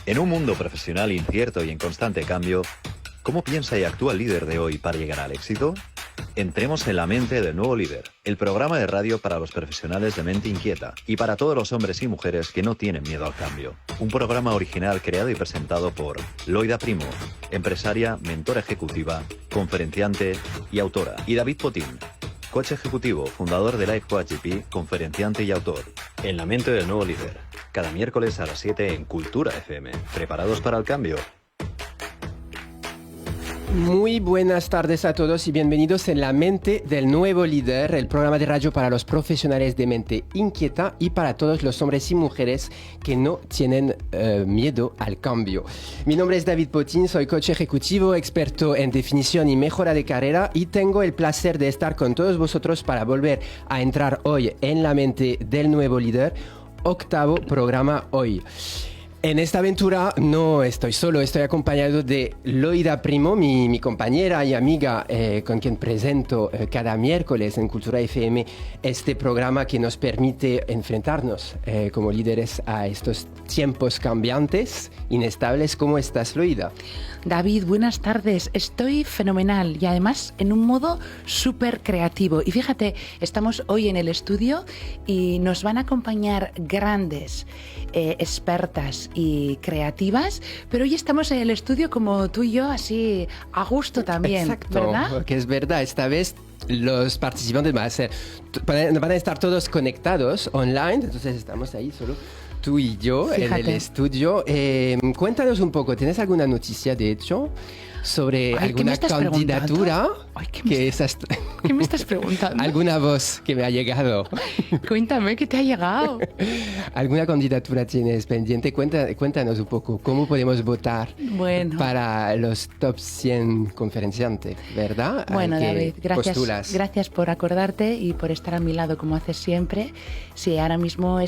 En un mundo profesional incierto y en constante cambio, ¿cómo piensa y actúa el líder de hoy para llegar al éxito? Entremos en la mente del nuevo líder, el programa de radio para los profesionales de mente inquieta y para todos los hombres y mujeres que no tienen miedo al cambio. Un programa original creado y presentado por Loida Primo, empresaria, mentora ejecutiva, conferenciante y autora, y David Potín, coach ejecutivo, fundador de Life Coach GP, conferenciante y autor. En la mente del nuevo líder, cada miércoles a las 7 en Cultura FM. ¿Preparados para el cambio? Muy buenas tardes a todos y bienvenidos en La Mente del Nuevo Líder, el programa de radio para los profesionales de mente inquieta y para todos los hombres y mujeres que no tienen miedo al cambio. Mi nombre es David Potín, soy coach ejecutivo, experto en definición y mejora de carrera y tengo el placer de estar con todos vosotros para volver a entrar hoy en La Mente del Nuevo Líder, octavo programa hoy. En esta aventura no estoy solo, estoy acompañado de Loida Primo, mi compañera y amiga con quien presento cada miércoles en Cultura FM este programa que nos permite enfrentarnos como líderes a estos tiempos cambiantes, inestables. ¿Cómo estás, Loida? David, buenas tardes. Estoy fenomenal y además en un modo súper creativo. Y fíjate, estamos hoy en el estudio y nos van a acompañar grandes expertas y creativas, pero hoy estamos en el estudio como tú y yo, así a gusto también. Exacto, ¿verdad? Que es verdad, esta vez los participantes van a estar todos conectados online, entonces estamos ahí solo tú y yo. Fíjate. En el estudio. Cuéntanos un poco, ¿tienes alguna noticia de hecho sobre alguna candidatura? ¿Qué me estás preguntando? ¿Alguna voz que me ha llegado? Cuéntame, ¿qué te ha llegado? ¿Alguna candidatura tienes pendiente? Cuéntanos un poco, ¿cómo podemos votar para los top 100 conferenciantes, verdad? Bueno, David, gracias por acordarte y por estar a mi lado como haces siempre. Sí, ahora mismo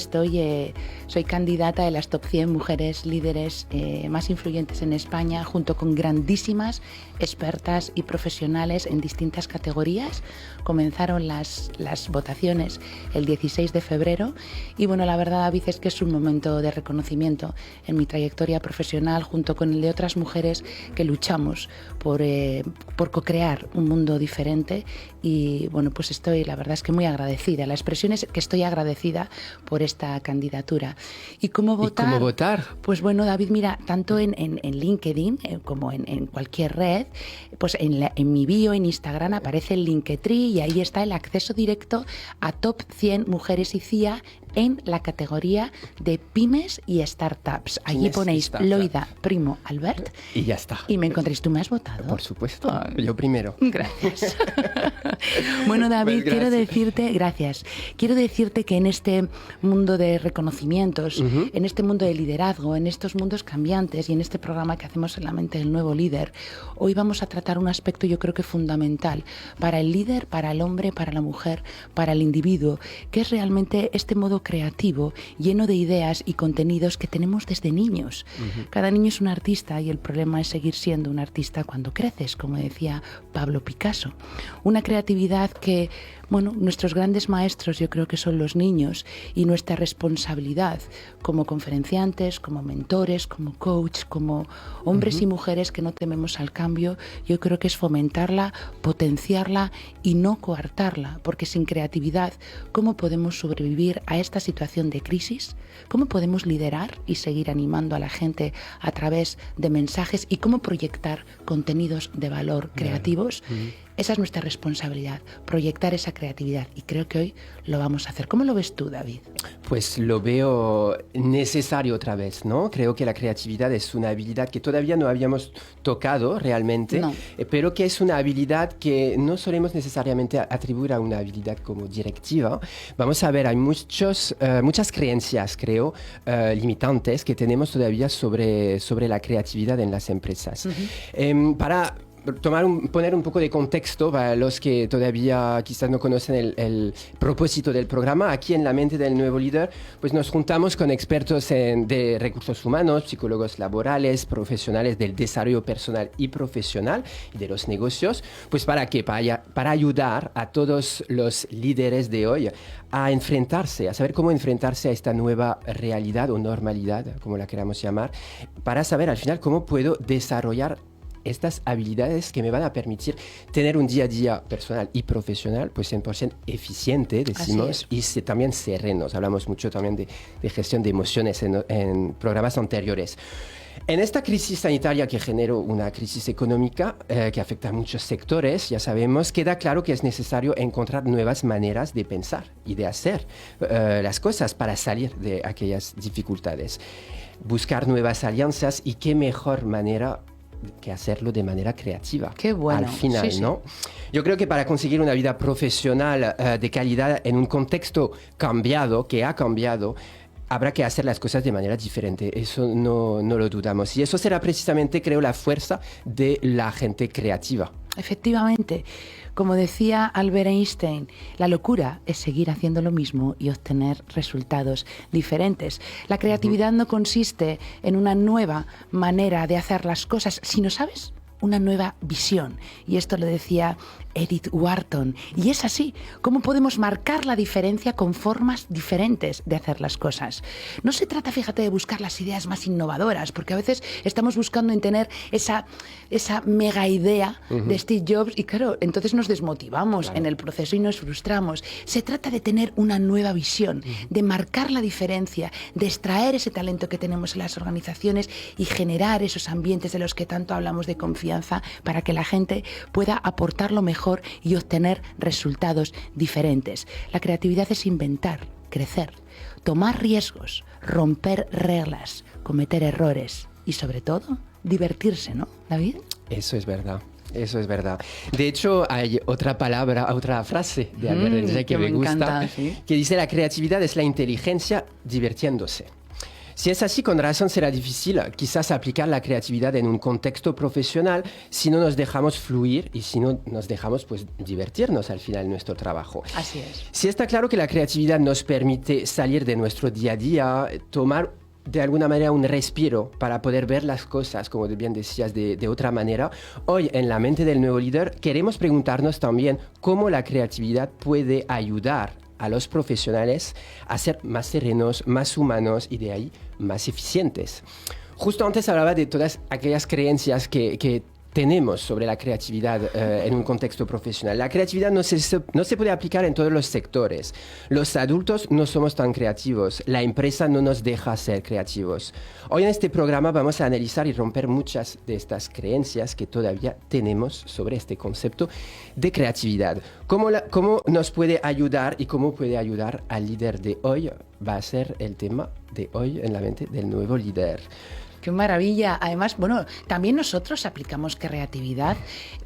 soy candidata de las top 100 mujeres líderes más influyentes en España, junto con grandísimas expertas y profesionales en distintas categorías. Comenzaron las votaciones el 16 de febrero y bueno, la verdad, David, es que es un momento de reconocimiento en mi trayectoria profesional junto con el de otras mujeres que luchamos por co-crear un mundo diferente y bueno, pues la verdad es que muy agradecida. La expresión es que estoy agradecida por esta candidatura. ¿Y cómo votar? ¿Y cómo votar? Pues bueno, David, mira, tanto en LinkedIn como en cualquier red, pues en mi bio en Instagram aparece el Linktree y ahí está el acceso directo a Top 100 Mujeres y CIA en la categoría de pymes y startups. Allí ponéis Loida Primo Albert y ya está. Y me encontréis. ¿Tú me has votado? Por supuesto, yo primero. Gracias. Bueno, David, pues quiero decirte que en este mundo de reconocimientos, en este mundo de liderazgo, en estos mundos cambiantes y en este programa que hacemos en La Mente del Nuevo Líder, hoy vamos a tratar un aspecto yo creo que fundamental para el líder, para el hombre, para la mujer, para el individuo, que es realmente este modo creativo, lleno de ideas y contenidos que tenemos desde niños. Cada niño es un artista y el problema es seguir siendo un artista cuando creces, como decía Pablo Picasso. Una creatividad que, bueno, nuestros grandes maestros yo creo que son los niños y nuestra responsabilidad como conferenciantes, como mentores, como coach, como hombres y mujeres que no tememos al cambio, yo creo que es fomentarla, potenciarla y no coartarla, porque sin creatividad, ¿cómo podemos sobrevivir a esta situación de crisis? ¿Cómo podemos liderar y seguir animando a la gente a través de mensajes y cómo proyectar contenidos de valor creativos? Esa es nuestra responsabilidad, proyectar esa creatividad y creo que hoy lo vamos a hacer. ¿Cómo lo ves tú, David? Pues lo veo necesario otra vez, ¿no? Creo que la creatividad es una habilidad que todavía no habíamos tocado realmente, pero que es una habilidad que no solemos necesariamente atribuir a una habilidad como directiva. Vamos a ver, hay muchas creencias, creo, limitantes que tenemos todavía sobre la creatividad en las empresas. poner un poco de contexto para los que todavía quizás no conocen el propósito del programa. Aquí en La Mente del Nuevo Líder, pues nos juntamos con expertos de recursos humanos, psicólogos laborales, profesionales del desarrollo personal y profesional y de los negocios, pues ¿para qué? Para ayudar a todos los líderes de hoy a enfrentarse, a saber cómo enfrentarse a esta nueva realidad o normalidad, como la queramos llamar, para saber al final cómo puedo desarrollar estas habilidades que me van a permitir tener un día a día personal y profesional pues 100% eficiente, decimos, y también serenos. Hablamos mucho también de gestión de emociones en programas anteriores. En esta crisis sanitaria que generó una crisis económica que afecta a muchos sectores, ya sabemos, queda claro que es necesario encontrar nuevas maneras de pensar y de hacer las cosas para salir de aquellas dificultades. Buscar nuevas alianzas y qué mejor manera que hacerlo de manera creativa. Qué bueno. Al final, sí, ¿no? Yo creo que para conseguir una vida profesional de calidad en un contexto cambiado, que ha cambiado, habrá que hacer las cosas de manera diferente. Eso no lo dudamos. Y eso será precisamente, creo, la fuerza de la gente creativa. Efectivamente. Como decía Albert Einstein, la locura es seguir haciendo lo mismo y obtener resultados diferentes. La creatividad no consiste en una nueva manera de hacer las cosas, sino, ¿sabes?, una nueva visión. Y esto lo decía Edith Wharton. Y es así. ¿Cómo podemos marcar la diferencia con formas diferentes de hacer las cosas? No se trata, fíjate, de buscar las ideas más innovadoras, porque a veces estamos buscando en tener esa mega idea de Steve Jobs y claro, entonces nos desmotivamos en el proceso y nos frustramos. Se trata de tener una nueva visión, de marcar la diferencia, de extraer ese talento que tenemos en las organizaciones y generar esos ambientes de los que tanto hablamos de confianza para que la gente pueda aportar lo mejor y obtener resultados diferentes. La creatividad es inventar, crecer, tomar riesgos, romper reglas, cometer errores y sobre todo divertirse, ¿no, David? Eso es verdad. Eso es verdad. De hecho, hay otra frase de Albert Einstein que me gusta, encanta, ¿sí? Que dice: la creatividad es la inteligencia divirtiéndose. Si es así, con razón será difícil quizás aplicar la creatividad en un contexto profesional si no nos dejamos fluir y si no nos dejamos pues divertirnos al final en nuestro trabajo. Así es. Si está claro que la creatividad nos permite salir de nuestro día a día, tomar de alguna manera un respiro para poder ver las cosas, como bien decías, de otra manera. Hoy en La Mente del Nuevo Líder queremos preguntarnos también cómo la creatividad puede ayudar a los profesionales a ser más serenos, más humanos y de ahí más eficientes. Justo antes hablaba de todas aquellas creencias que tenemos sobre la creatividad en un contexto profesional. La creatividad no se puede aplicar en todos los sectores. Los adultos no somos tan creativos. La empresa no nos deja ser creativos. Hoy en este programa vamos a analizar y romper muchas de estas creencias que todavía tenemos sobre este concepto de creatividad. ¿Cómo nos puede ayudar y cómo puede ayudar al líder de hoy? Va a ser el tema de hoy en La Mente del Nuevo Líder. ¡Qué maravilla! Además, bueno, también nosotros aplicamos creatividad.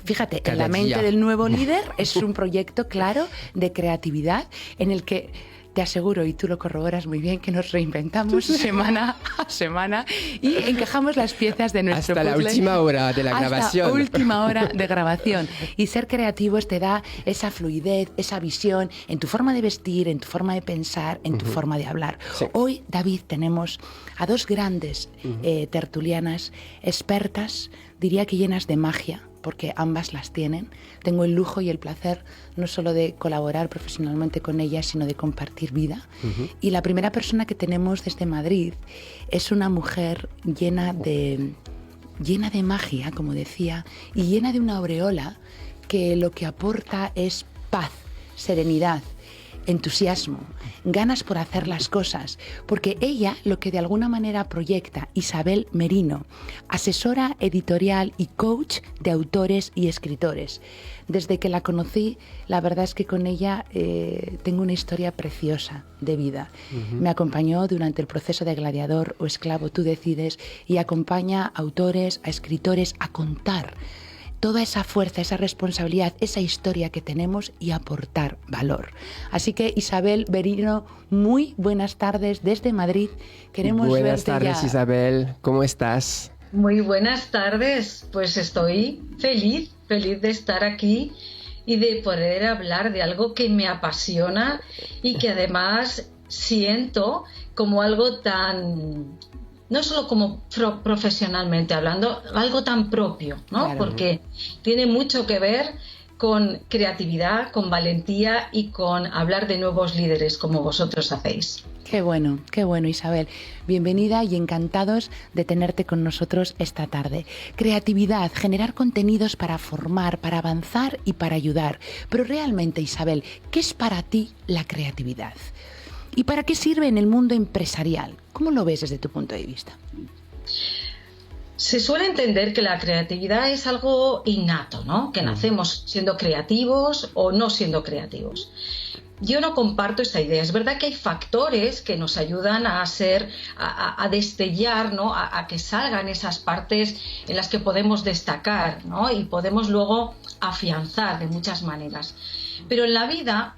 Fíjate, Cada en La Mente día. del Nuevo Líder es un proyecto claro de creatividad en el que te aseguro, y tú lo corroboras muy bien, que nos reinventamos semana a semana y encajamos las piezas de nuestro Hasta la puzzle. última hora de la grabación. Hasta última hora de grabación. Y ser creativos te da esa fluidez, esa visión en tu forma de vestir, en tu forma de pensar, en tu forma de hablar. Sí. Hoy, David, tenemos a dos grandes tertulianas, expertas, diría que llenas de magia, porque ambas las tienen. Tengo el lujo y el placer no solo de colaborar profesionalmente con ellas, sino de compartir vida. Y la primera persona que tenemos desde Madrid es una mujer llena de magia, como decía, y llena de una aureola que lo que aporta es paz, serenidad, entusiasmo, ganas por hacer las cosas, porque ella lo que de alguna manera proyecta, Isabel Merino, asesora editorial y coach de autores y escritores. Desde que la conocí, la verdad es que con ella tengo una historia preciosa de vida. Me acompañó durante el proceso de Gladiador o Esclavo, tú decides, y acompaña a autores, a escritores a contar toda esa fuerza, esa responsabilidad, esa historia que tenemos y aportar valor. Así que Isabel Merino, muy buenas tardes desde Madrid. Queremos Buenas verte tardes, ya. Isabel. ¿Cómo estás? Muy buenas tardes, pues estoy feliz de estar aquí y de poder hablar de algo que me apasiona y que además siento como algo tan, no solo como profesionalmente hablando, algo tan propio, ¿no? Claro. Porque tiene mucho que ver con creatividad, con valentía y con hablar de nuevos líderes como vosotros hacéis. Qué bueno, Isabel. Bienvenida y encantados de tenerte con nosotros esta tarde. Creatividad, generar contenidos para formar, para avanzar y para ayudar. Pero realmente, Isabel, ¿qué es para ti la creatividad? ¿Y para qué sirve en el mundo empresarial? ¿Cómo lo ves desde tu punto de vista? Se suele entender que la creatividad es algo innato, ¿no? Que nacemos siendo creativos o no siendo creativos. Yo no comparto esta idea. Es verdad que hay factores que nos ayudan a destellar, ¿no? A que salgan esas partes en las que podemos destacar, ¿no? Y podemos luego afianzar de muchas maneras. Pero en la vida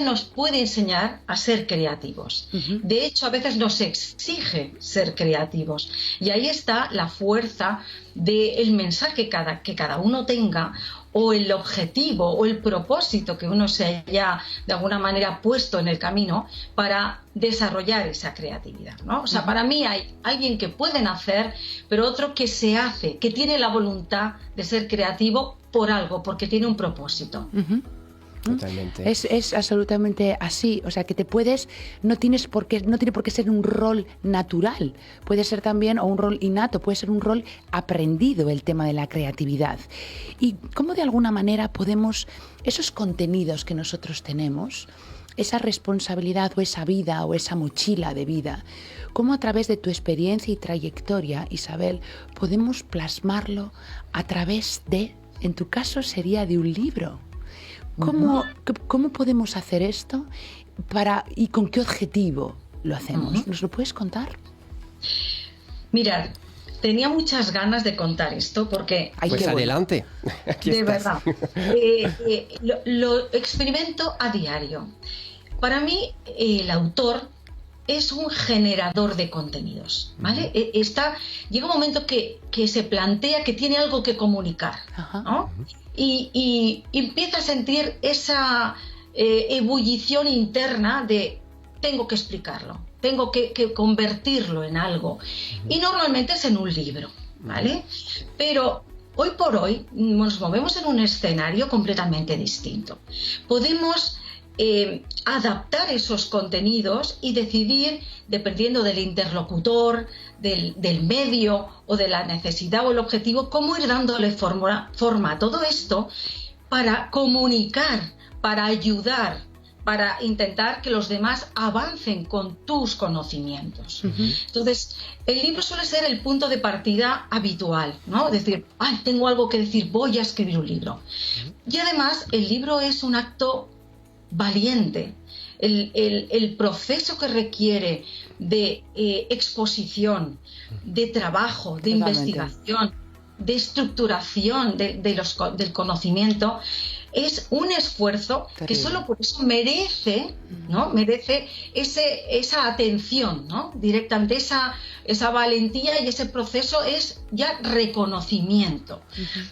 nos puede enseñar a ser creativos. De hecho, a veces nos exige ser creativos. Y ahí está la fuerza del mensaje que cada uno tenga, o el objetivo o el propósito que uno se haya de alguna manera puesto en el camino para desarrollar esa creatividad, ¿no? O sea, para mí hay alguien que puede nacer, pero otro que se hace, que tiene la voluntad de ser creativo por algo, porque tiene un propósito. Totalmente. Es absolutamente así, o sea que no tiene por qué ser un rol natural, puede ser también o un rol innato, puede ser un rol aprendido el tema de la creatividad. Y cómo de alguna manera podemos, esos contenidos que nosotros tenemos, esa responsabilidad o esa vida o esa mochila de vida, cómo a través de tu experiencia y trayectoria, Isabel, podemos plasmarlo a través de, en tu caso sería de un libro. ¿Cómo podemos hacer esto y con qué objetivo lo hacemos? ¿Nos lo puedes contar? Mirad, tenía muchas ganas de contar esto porque... Pues adelante. Aquí de estás. verdad. Lo experimento a diario. Para mí, el autor es un generador de contenidos, ¿vale? Llega un momento que se plantea que tiene algo que comunicar, ¿no? Y empieza a sentir esa ebullición interna de tengo que explicarlo, tengo que convertirlo en algo. Y normalmente es en un libro, ¿vale? Pero hoy por hoy nos movemos en un escenario completamente distinto. Podemos adaptar esos contenidos y decidir, dependiendo del interlocutor, del medio o de la necesidad o el objetivo, cómo ir dándole forma a todo esto para comunicar, para ayudar, para intentar que los demás avancen con tus conocimientos. Entonces, el libro suele ser el punto de partida habitual, ¿no? Decir, tengo algo que decir, voy a escribir un libro. Y además, el libro es un acto valiente. El proceso que requiere de exposición, de trabajo, de investigación, de estructuración del conocimiento, es un esfuerzo que solo por eso merece, ¿no? Merece esa atención, ¿no? Directamente, esa valentía, y ese proceso es ya reconocimiento.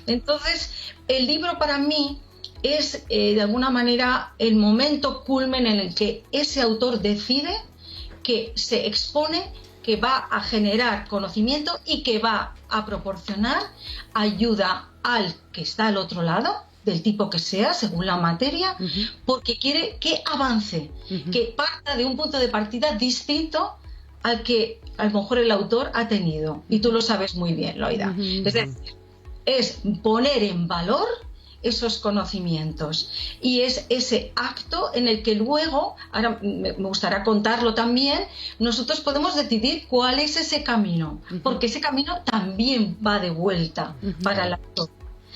Entonces, el libro para mí es de alguna manera el momento culmen en el que ese autor decide que se expone, que va a generar conocimiento y que va a proporcionar ayuda al que está al otro lado, del tipo que sea, según la materia, porque quiere que avance, que parta de un punto de partida distinto al que a lo mejor el autor ha tenido. Y tú lo sabes muy bien, Loida. Es decir, es poner en valor esos conocimientos, y es ese acto en el que luego, ahora me gustaría contarlo también, nosotros podemos decidir cuál es ese camino, porque ese camino también va de vuelta para el autor.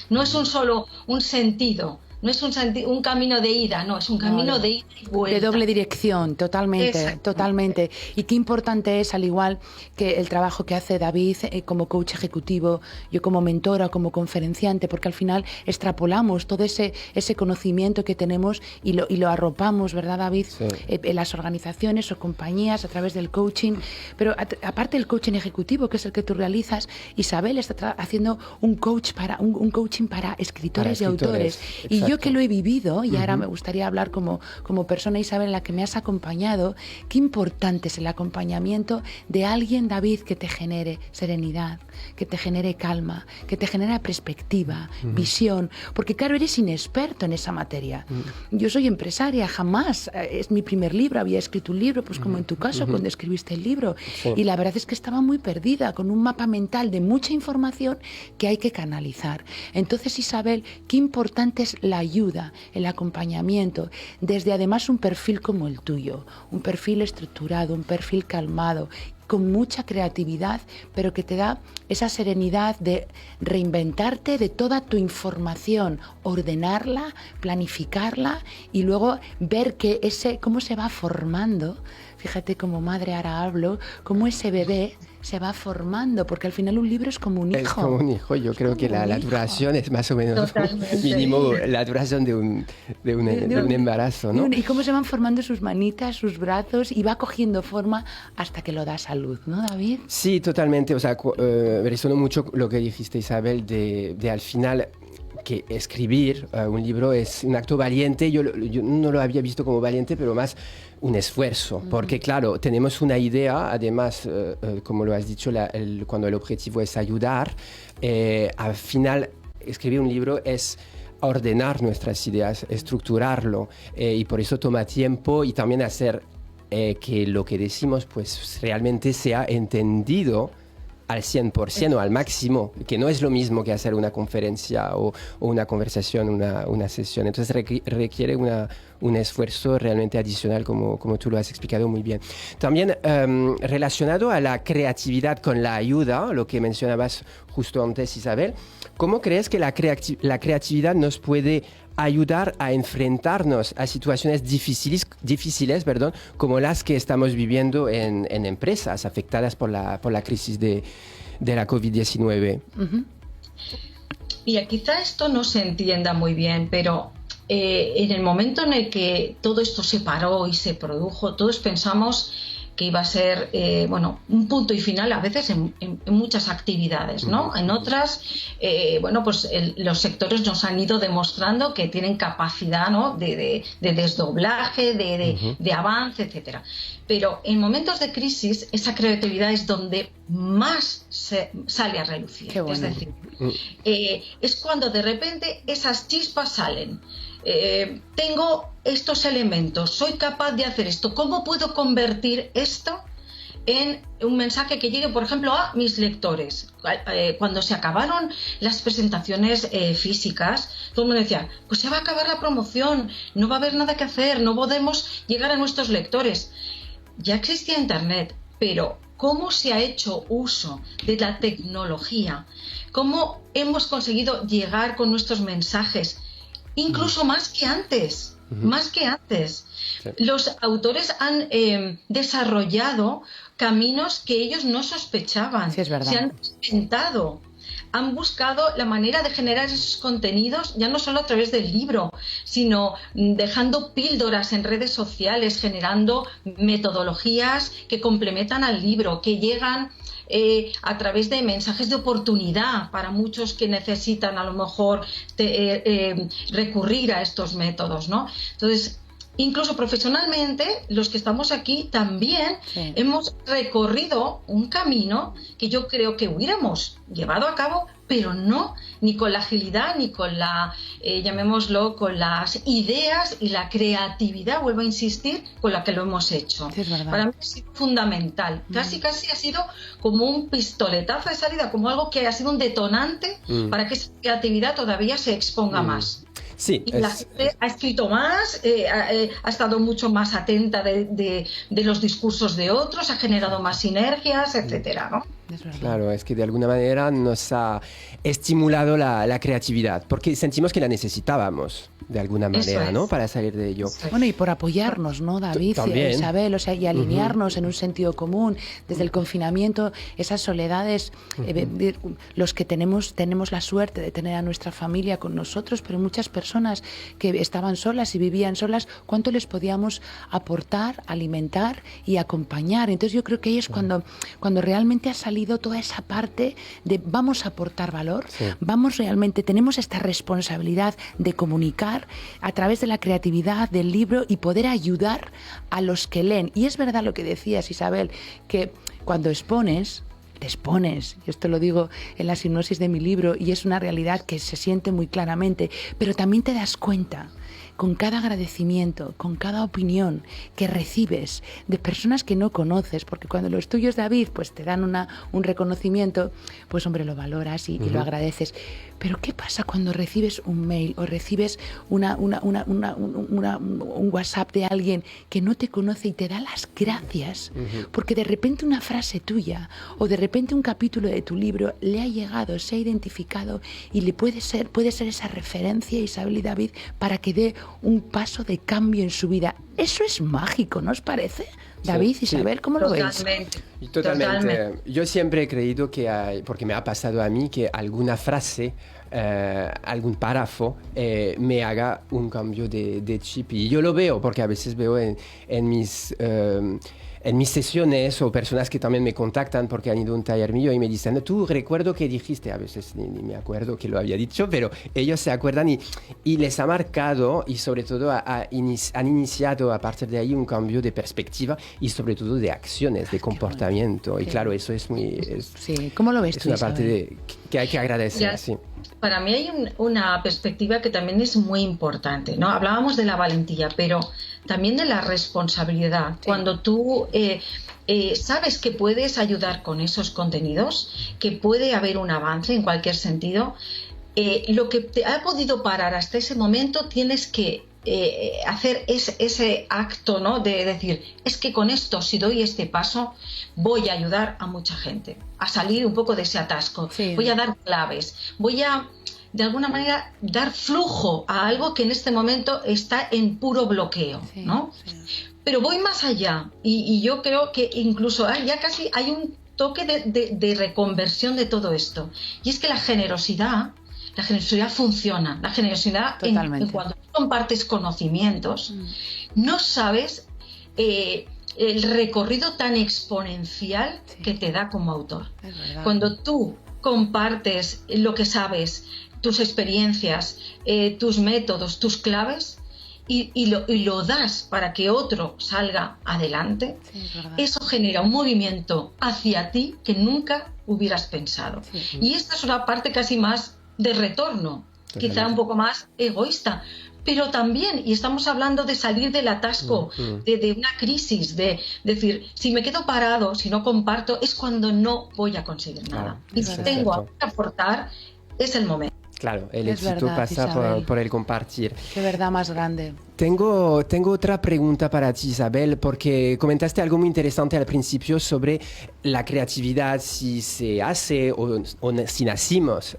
No es solo un sentido, no es un camino de ida, no, es un camino de ida y vuelta. De doble dirección, totalmente, totalmente. Y qué importante es, al igual que el trabajo que hace David como coach ejecutivo, yo como mentora, como conferenciante, porque al final extrapolamos todo ese conocimiento que tenemos y lo arropamos, ¿verdad, David? Sí. En las organizaciones o compañías a través del coaching. Pero aparte del coaching ejecutivo, que es el que tú realizas, Isabel está haciendo un coaching para escritores y autores. Exacto. Y yo que lo he vivido, y ahora me gustaría hablar como persona, Isabel, en la que me has acompañado, qué importante es el acompañamiento de alguien, David, que te genere serenidad, que te genere calma, que te genere perspectiva, visión, porque claro, eres inexperto en esa materia. Yo soy empresaria, jamás, es mi primer libro, había escrito un libro, pues como en tu caso, cuando escribiste el libro, y la verdad es que estaba muy perdida, con un mapa mental de mucha información que hay que canalizar. Entonces, Isabel, qué importante es la ayuda, el acompañamiento, desde además un perfil como el tuyo, un perfil estructurado, un perfil calmado, con mucha creatividad, pero que te da esa serenidad de reinventarte de toda tu información, ordenarla, planificarla y luego ver que cómo se va formando. Fíjate, como madre ahora hablo, cómo ese bebé se va formando, porque al final un libro es como un hijo. Es como un hijo, yo creo que la duración es más o menos mínimo la duración de un embarazo, ¿no? Y cómo se van formando sus manitas, sus brazos, y va cogiendo forma hasta que lo das a luz, ¿no, David? Sí, totalmente, o sea, resonó mucho lo que dijiste, Isabel, de al final que escribir un libro es un acto valiente. Yo no lo había visto como valiente, pero más un esfuerzo, porque claro, tenemos una idea, además, como lo has dicho, cuando el objetivo es ayudar, al final escribir un libro es ordenar nuestras ideas, estructurarlo, y por eso toma tiempo y también hacer que lo que decimos pues realmente sea entendido al 100% o al máximo, que no es lo mismo que hacer una conferencia o una conversación, una sesión. Entonces requiere un esfuerzo realmente adicional, como tú lo has explicado muy bien. También relacionado a la creatividad con la ayuda, lo que mencionabas justo antes, Isabel, ¿cómo crees que la creatividad nos puede ayudar a enfrentarnos a situaciones difíciles, como las que estamos viviendo en empresas afectadas por la crisis de la COVID-19? Mira, quizá esto no se entienda muy bien, pero en el momento en el que todo esto se paró y se produjo, todos pensamos que iba a ser un punto y final a veces en muchas actividades, ¿no? En otras, los sectores nos han ido demostrando que tienen capacidad, ¿no?, de desdoblaje, de avance, etcétera. Pero en momentos de crisis, esa creatividad es donde más sale a relucir. Qué bueno. Es decir, es cuando de repente esas chispas salen. Tengo estos elementos, soy capaz de hacer esto. ¿Cómo puedo convertir esto en un mensaje que llegue, por ejemplo, a mis lectores? Cuando se acabaron las presentaciones físicas, todo el mundo decía, pues se va a acabar la promoción, no va a haber nada que hacer, no podemos llegar a nuestros lectores. Ya existía Internet, pero ¿cómo se ha hecho uso de la tecnología? ¿Cómo hemos conseguido llegar con nuestros mensajes? Incluso más que antes, Sí. Los autores han desarrollado caminos que ellos no sospechaban. Sí, es verdad. Se han inventado, han buscado la manera de generar esos contenidos, ya no solo a través del libro, sino dejando píldoras en redes sociales, generando metodologías que complementan al libro, que llegan a través de mensajes de oportunidad para muchos que necesitan a lo mejor recurrir a estos métodos, ¿no? Entonces, incluso profesionalmente, los que estamos aquí también hemos recorrido un camino que yo creo que hubiéramos llevado a cabo, pero no ni con la agilidad, ni con llamémoslo, con las ideas y la creatividad, vuelvo a insistir, con la que lo hemos hecho. Sí, es verdad. Para mí ha sido fundamental. Casi ha sido como un pistoletazo de salida, como algo que ha sido un detonante para que esa creatividad todavía se exponga más. Sí, y la gente ha escrito más, ha estado mucho más atenta de los discursos de otros, ha generado más sinergias, etcétera, ¿no? Es verdad. Claro, es que de alguna manera nos ha estimulado la creatividad, porque sentimos que la necesitábamos de alguna manera, ¿no? Para salir de ello. Bueno, y por apoyarnos, ¿no, David? También. Isabel, o sea, y alinearnos en un sentido común. Desde el confinamiento, esas soledades, los que tenemos la suerte de tener a nuestra familia con nosotros, pero muchas personas que estaban solas y vivían solas, ¿cuánto les podíamos aportar, alimentar y acompañar? Entonces yo creo que ahí es cuando realmente ha salido toda esa parte de vamos a aportar valor, tenemos esta responsabilidad de comunicar a través de la creatividad del libro y poder ayudar a los que leen. Y es verdad lo que decías, Isabel, que cuando expones, te expones, y esto lo digo en la sinopsis de mi libro, y es una realidad que se siente muy claramente, pero también te das cuenta con cada agradecimiento, con cada opinión que recibes de personas que no conoces, porque cuando los tuyos, David, pues te dan un reconocimiento, pues hombre, lo valoras y lo agradeces. Pero ¿qué pasa cuando recibes un mail o recibes un WhatsApp de alguien que no te conoce y te da las gracias? Porque de repente una frase tuya o de repente un capítulo de tu libro le ha llegado, se ha identificado y le puede ser esa referencia, Isabel y David, para que dé un paso de cambio en su vida. Eso es mágico, ¿no os parece? David, Isabel, ¿cómo lo veis? Totalmente. Yo siempre he creído que hay, porque me ha pasado a mí, que alguna frase, algún párrafo me haga un cambio de chip. Y yo lo veo, porque a veces veo en mis sesiones o personas que también me contactan porque han ido a un taller mío y me dicen, tú recuerdo que dijiste, a veces ni me acuerdo que lo había dicho, pero ellos se acuerdan y les ha marcado y sobre todo han iniciado a partir de ahí un cambio de perspectiva y sobre todo de acciones, de comportamiento. Bueno. Y claro, eso es muy... sí, ¿cómo lo ves es tú, una parte Isabel? que hay que agradecer, sí. Para mí hay una perspectiva que también es muy importante, ¿no? Hablábamos de la valentía, pero también de la responsabilidad. Sí. Cuando tú sabes que puedes ayudar con esos contenidos, que puede haber un avance en cualquier sentido, lo que te ha podido parar hasta ese momento tienes que hacer ese acto, ¿no? De decir, es que con esto, si doy este paso, voy a ayudar a mucha gente a salir un poco de ese atasco. Sí. Voy a dar claves, voy a, de alguna manera, dar flujo a algo que en este momento está en puro bloqueo, ¿no? Sí. Pero voy más allá y yo creo que incluso ya casi hay un toque de reconversión de todo esto. Y es que la generosidad funciona. La generosidad en cuando compartes conocimientos, no sabes el recorrido tan exponencial que te da como autor. Cuando tú compartes lo que sabes, tus experiencias, tus métodos, tus claves, y lo das para que otro salga adelante, eso genera un movimiento hacia ti que nunca hubieras pensado. Sí. Y esta es una parte casi más de retorno, quizá un poco más egoísta, pero también, y estamos hablando de salir del atasco, de una crisis, de decir, si me quedo parado, si no comparto, es cuando no voy a conseguir nada. Y si tengo algo que aportar, es el momento. Claro, el éxito pasa por el compartir. Qué verdad más grande. Tengo otra pregunta para ti, Isabel, porque comentaste algo muy interesante al principio sobre la creatividad, si se hace o si nacemos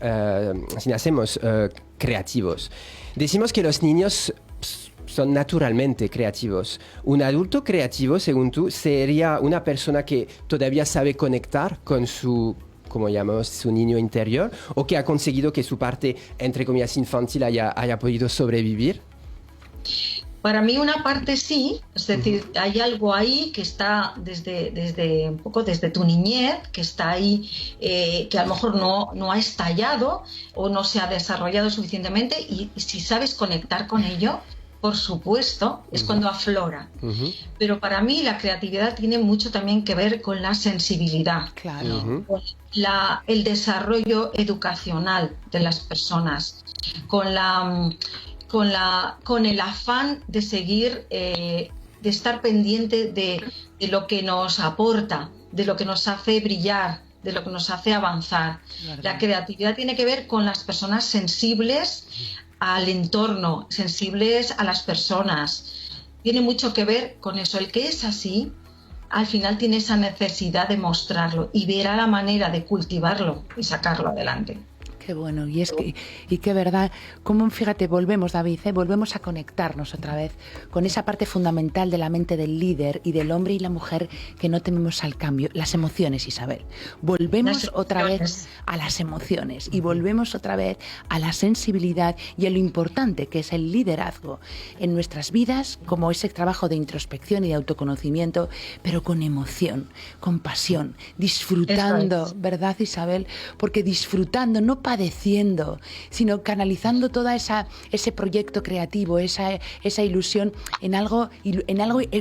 creativos. Decimos que los niños son naturalmente creativos. Un adulto creativo, según tú, sería una persona que todavía sabe conectar con su, como llamamos, su niño interior, o que ha conseguido que su parte, entre comillas, infantil haya podido sobrevivir. Para mí una parte sí, es decir, hay algo ahí que está desde un poco desde tu niñez, que está ahí, que a lo mejor no ha estallado o no se ha desarrollado suficientemente, y si sabes conectar con ello, por supuesto, es cuando aflora. Pero para mí la creatividad tiene mucho también que ver con la sensibilidad, con el desarrollo educacional de las personas, con el afán de seguir, de estar pendiente de lo que nos aporta, de lo que nos hace brillar, de lo que nos hace avanzar. La creatividad tiene que ver con las personas sensibles al entorno, sensibles a las personas. Tiene mucho que ver con eso. El que es así al final tiene esa necesidad de mostrarlo y verá la manera de cultivarlo y sacarlo adelante. Qué bueno, y qué verdad, como fíjate, volvemos, David, volvemos a conectarnos otra vez con esa parte fundamental de la mente del líder y del hombre y la mujer que no tememos al cambio, las emociones, Isabel. Volvemos otra vez a las emociones y volvemos otra vez a la sensibilidad y a lo importante que es el liderazgo en nuestras vidas, como ese trabajo de introspección y de autoconocimiento, pero con emoción, con pasión, disfrutando, ¿verdad, Isabel? Porque disfrutando, no padeciendo, sino canalizando toda ese proyecto creativo, esa ilusión en algo,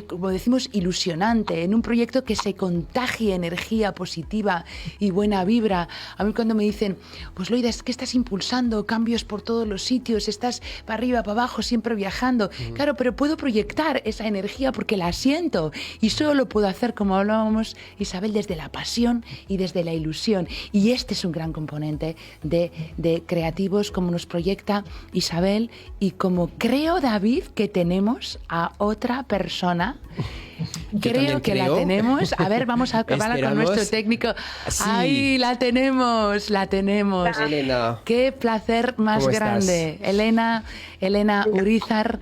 como decimos, ilusionante, en un proyecto que se contagie energía positiva y buena vibra. A mí cuando me dicen, pues Loida, es que estás impulsando cambios por todos los sitios, estás para arriba, para abajo, siempre viajando. Claro, pero puedo proyectar esa energía porque la siento y solo lo puedo hacer, como hablábamos, Isabel, desde la pasión y desde la ilusión. Y este es un gran componente de creativos, como nos proyecta Isabel y como creo, David, que tenemos a otra persona. Creo que la tenemos. A ver, vamos a acabar con nuestro técnico. Sí. ¡Ay, la tenemos! Elena. ¡Qué placer más grande! Estás? Elena Urizar.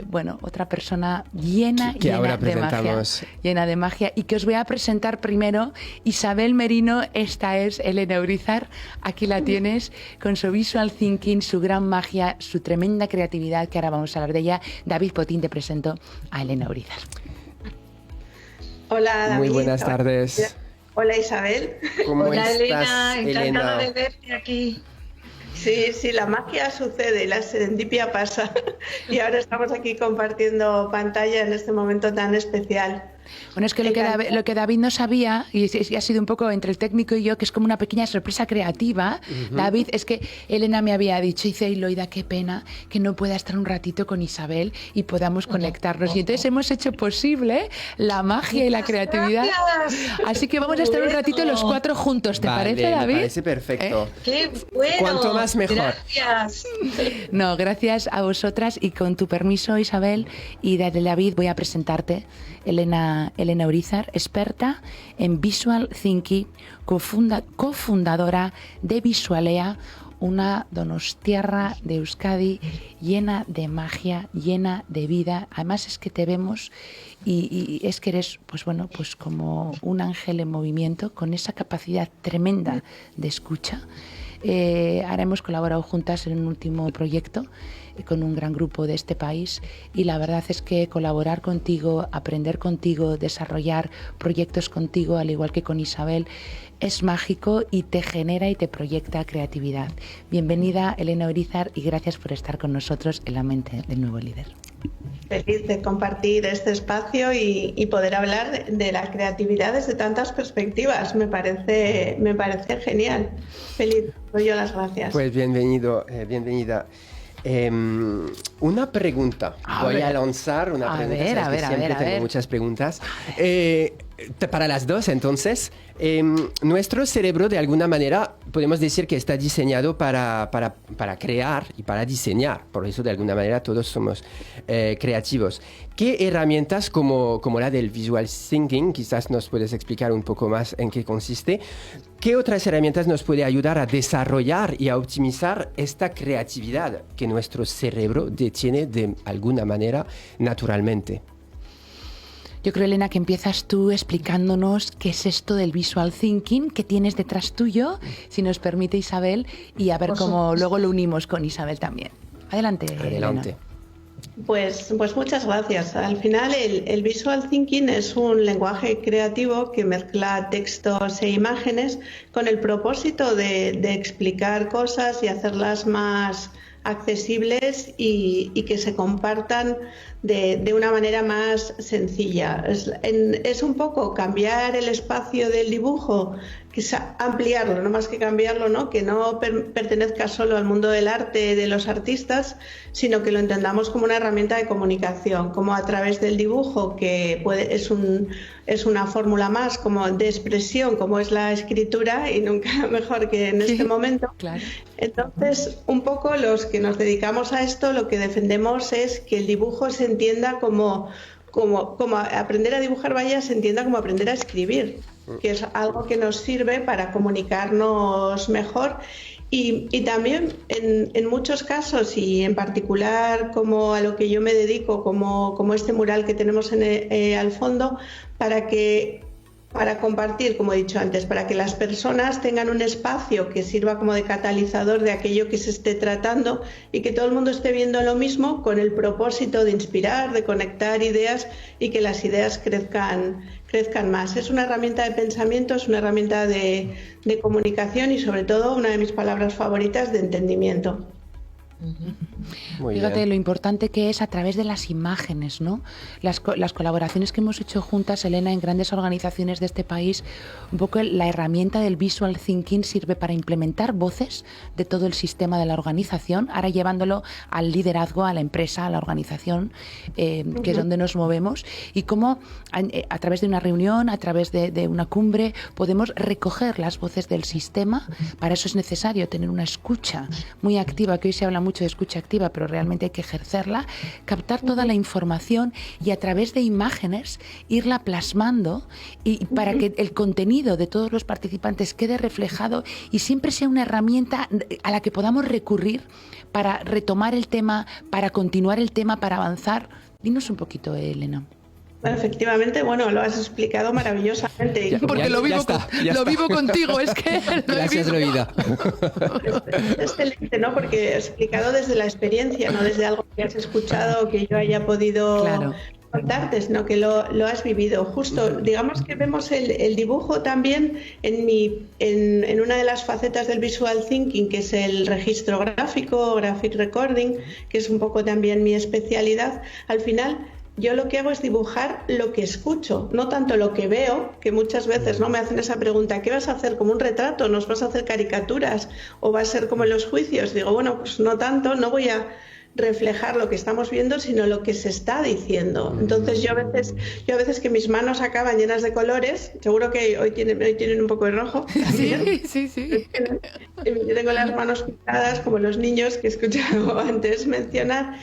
Bueno, otra persona llena de magia, y que os voy a presentar primero. Isabel Merino, esta es Elena Urizar, aquí la tienes, con su visual thinking, su gran magia, su tremenda creatividad, que ahora vamos a hablar de ella. David Potín, te presento a Elena Urizar. Hola, David. Muy buenas tardes. Hola, Isabel. Hola, Elena, encantada de verte aquí. Sí, la magia sucede, la serendipia pasa y ahora estamos aquí compartiendo pantalla en este momento tan especial. Bueno, es que lo que David no sabía, y ha sido un poco entre el técnico y yo, que es como una pequeña sorpresa creativa, David, es que Elena me había dicho, dice, Loida, qué pena que no pueda estar un ratito con Isabel y podamos conectarnos. Y entonces hemos hecho posible la magia y la creatividad. Gracias. Así que vamos a estar un ratito los cuatro juntos, ¿te parece, David? Me parece perfecto. ¡Qué bueno! Cuanto más mejor. Gracias. No, gracias a vosotras, y con tu permiso, Isabel, y de David, voy a presentarte. Elena Urizar, experta en Visual Thinking, cofundadora de Visualea, una donostiarra de Euskadi llena de magia, llena de vida. Además es que te vemos y es que eres, pues bueno, pues como un ángel en movimiento, con esa capacidad tremenda de escucha. Ahora hemos colaborado juntas en un último proyecto con un gran grupo de este país, y la verdad es que colaborar contigo, aprender contigo, desarrollar proyectos contigo, al igual que con Isabel, es mágico y te genera y te proyecta creatividad. Bienvenida, Elena Urizar, y gracias por estar con nosotros en la mente del nuevo líder. Feliz de compartir este espacio y poder hablar de la creatividad desde tantas perspectivas. Me parece genial. Feliz, doy yo las gracias. Pues bienvenida. Una pregunta. Voy a lanzar una pregunta. Siempre tengo muchas preguntas. Para las dos, entonces, nuestro cerebro, de alguna manera, podemos decir que está diseñado para crear y para diseñar. Por eso, de alguna manera, todos somos creativos. ¿Qué herramientas como la del Visual Thinking, quizás nos puedes explicar un poco más en qué consiste, qué otras herramientas nos puede ayudar a desarrollar y a optimizar esta creatividad que nuestro cerebro detiene de alguna manera naturalmente? Yo creo, Elena, que empiezas tú explicándonos qué es esto del Visual Thinking, qué tienes detrás tuyo, si nos permite, Isabel, y a ver cómo luego lo unimos con Isabel también. Adelante. Elena. Pues muchas gracias. Al final el Visual Thinking es un lenguaje creativo que mezcla textos e imágenes con el propósito de explicar cosas y hacerlas más accesibles y que se compartan de una manera más sencilla. Es un poco cambiar el espacio del dibujo, quizá ampliarlo, no más que cambiarlo, ¿no? Que no pertenezca solo al mundo del arte, de los artistas, sino que lo entendamos como una herramienta de comunicación, como a través del dibujo, que es una fórmula más como de expresión, como es la escritura, y nunca mejor que en este momento. Claro. Entonces, un poco los que nos dedicamos a esto, lo que defendemos es que el dibujo se entienda como como aprender a dibujar vaya se entienda como aprender a escribir, que es algo que nos sirve para comunicarnos mejor. Y también en muchos casos, y en particular como a lo que yo me dedico, como este mural que tenemos al fondo, para compartir, como he dicho antes, para que las personas tengan un espacio que sirva como de catalizador de aquello que se esté tratando y que todo el mundo esté viendo lo mismo con el propósito de inspirar, de conectar ideas y que las ideas crezcan más. Es una herramienta de pensamiento, es una herramienta de comunicación y sobre todo una de mis palabras favoritas, de entendimiento. Fíjate lo importante que es a través de las imágenes, ¿no? Las colaboraciones que hemos hecho juntas, Elena, en grandes organizaciones de este país, un poco la herramienta del visual thinking sirve para implementar voces de todo el sistema de la organización, ahora llevándolo al liderazgo, a la empresa, a la organización, que es donde nos movemos, y cómo a través de una reunión, a través de una cumbre, podemos recoger las voces del sistema. Para eso es necesario tener una escucha muy activa, que hoy se habla mucho de escucha activa, pero realmente hay que ejercerla, captar toda la información y a través de imágenes irla plasmando y para que el contenido de todos los participantes quede reflejado y siempre sea una herramienta a la que podamos recurrir para retomar el tema, para continuar el tema, para avanzar. Dinos un poquito, Elena. Bueno, efectivamente, lo has explicado maravillosamente. Porque lo vivo contigo, es que Gracias, Loida. Es excelente, ¿no? Porque he explicado desde la experiencia, no desde algo que has escuchado o que yo haya podido contarte, sino que lo has vivido. Justo, digamos que vemos el dibujo también en una de las facetas del visual thinking, que es el registro gráfico, graphic recording, que es un poco también mi especialidad. Al final, yo lo que hago es dibujar lo que escucho, no tanto lo que veo, que muchas veces no me hacen esa pregunta, ¿qué vas a hacer? ¿Como un retrato? ¿Nos vas a hacer caricaturas? ¿O va a ser como en los juicios? Digo, pues no tanto, no voy a reflejar lo que estamos viendo, sino lo que se está diciendo. Entonces yo a veces que mis manos acaban llenas de colores, seguro que hoy tienen un poco de rojo también. Sí. Yo tengo las manos pintadas como los niños que he escuchado antes mencionar.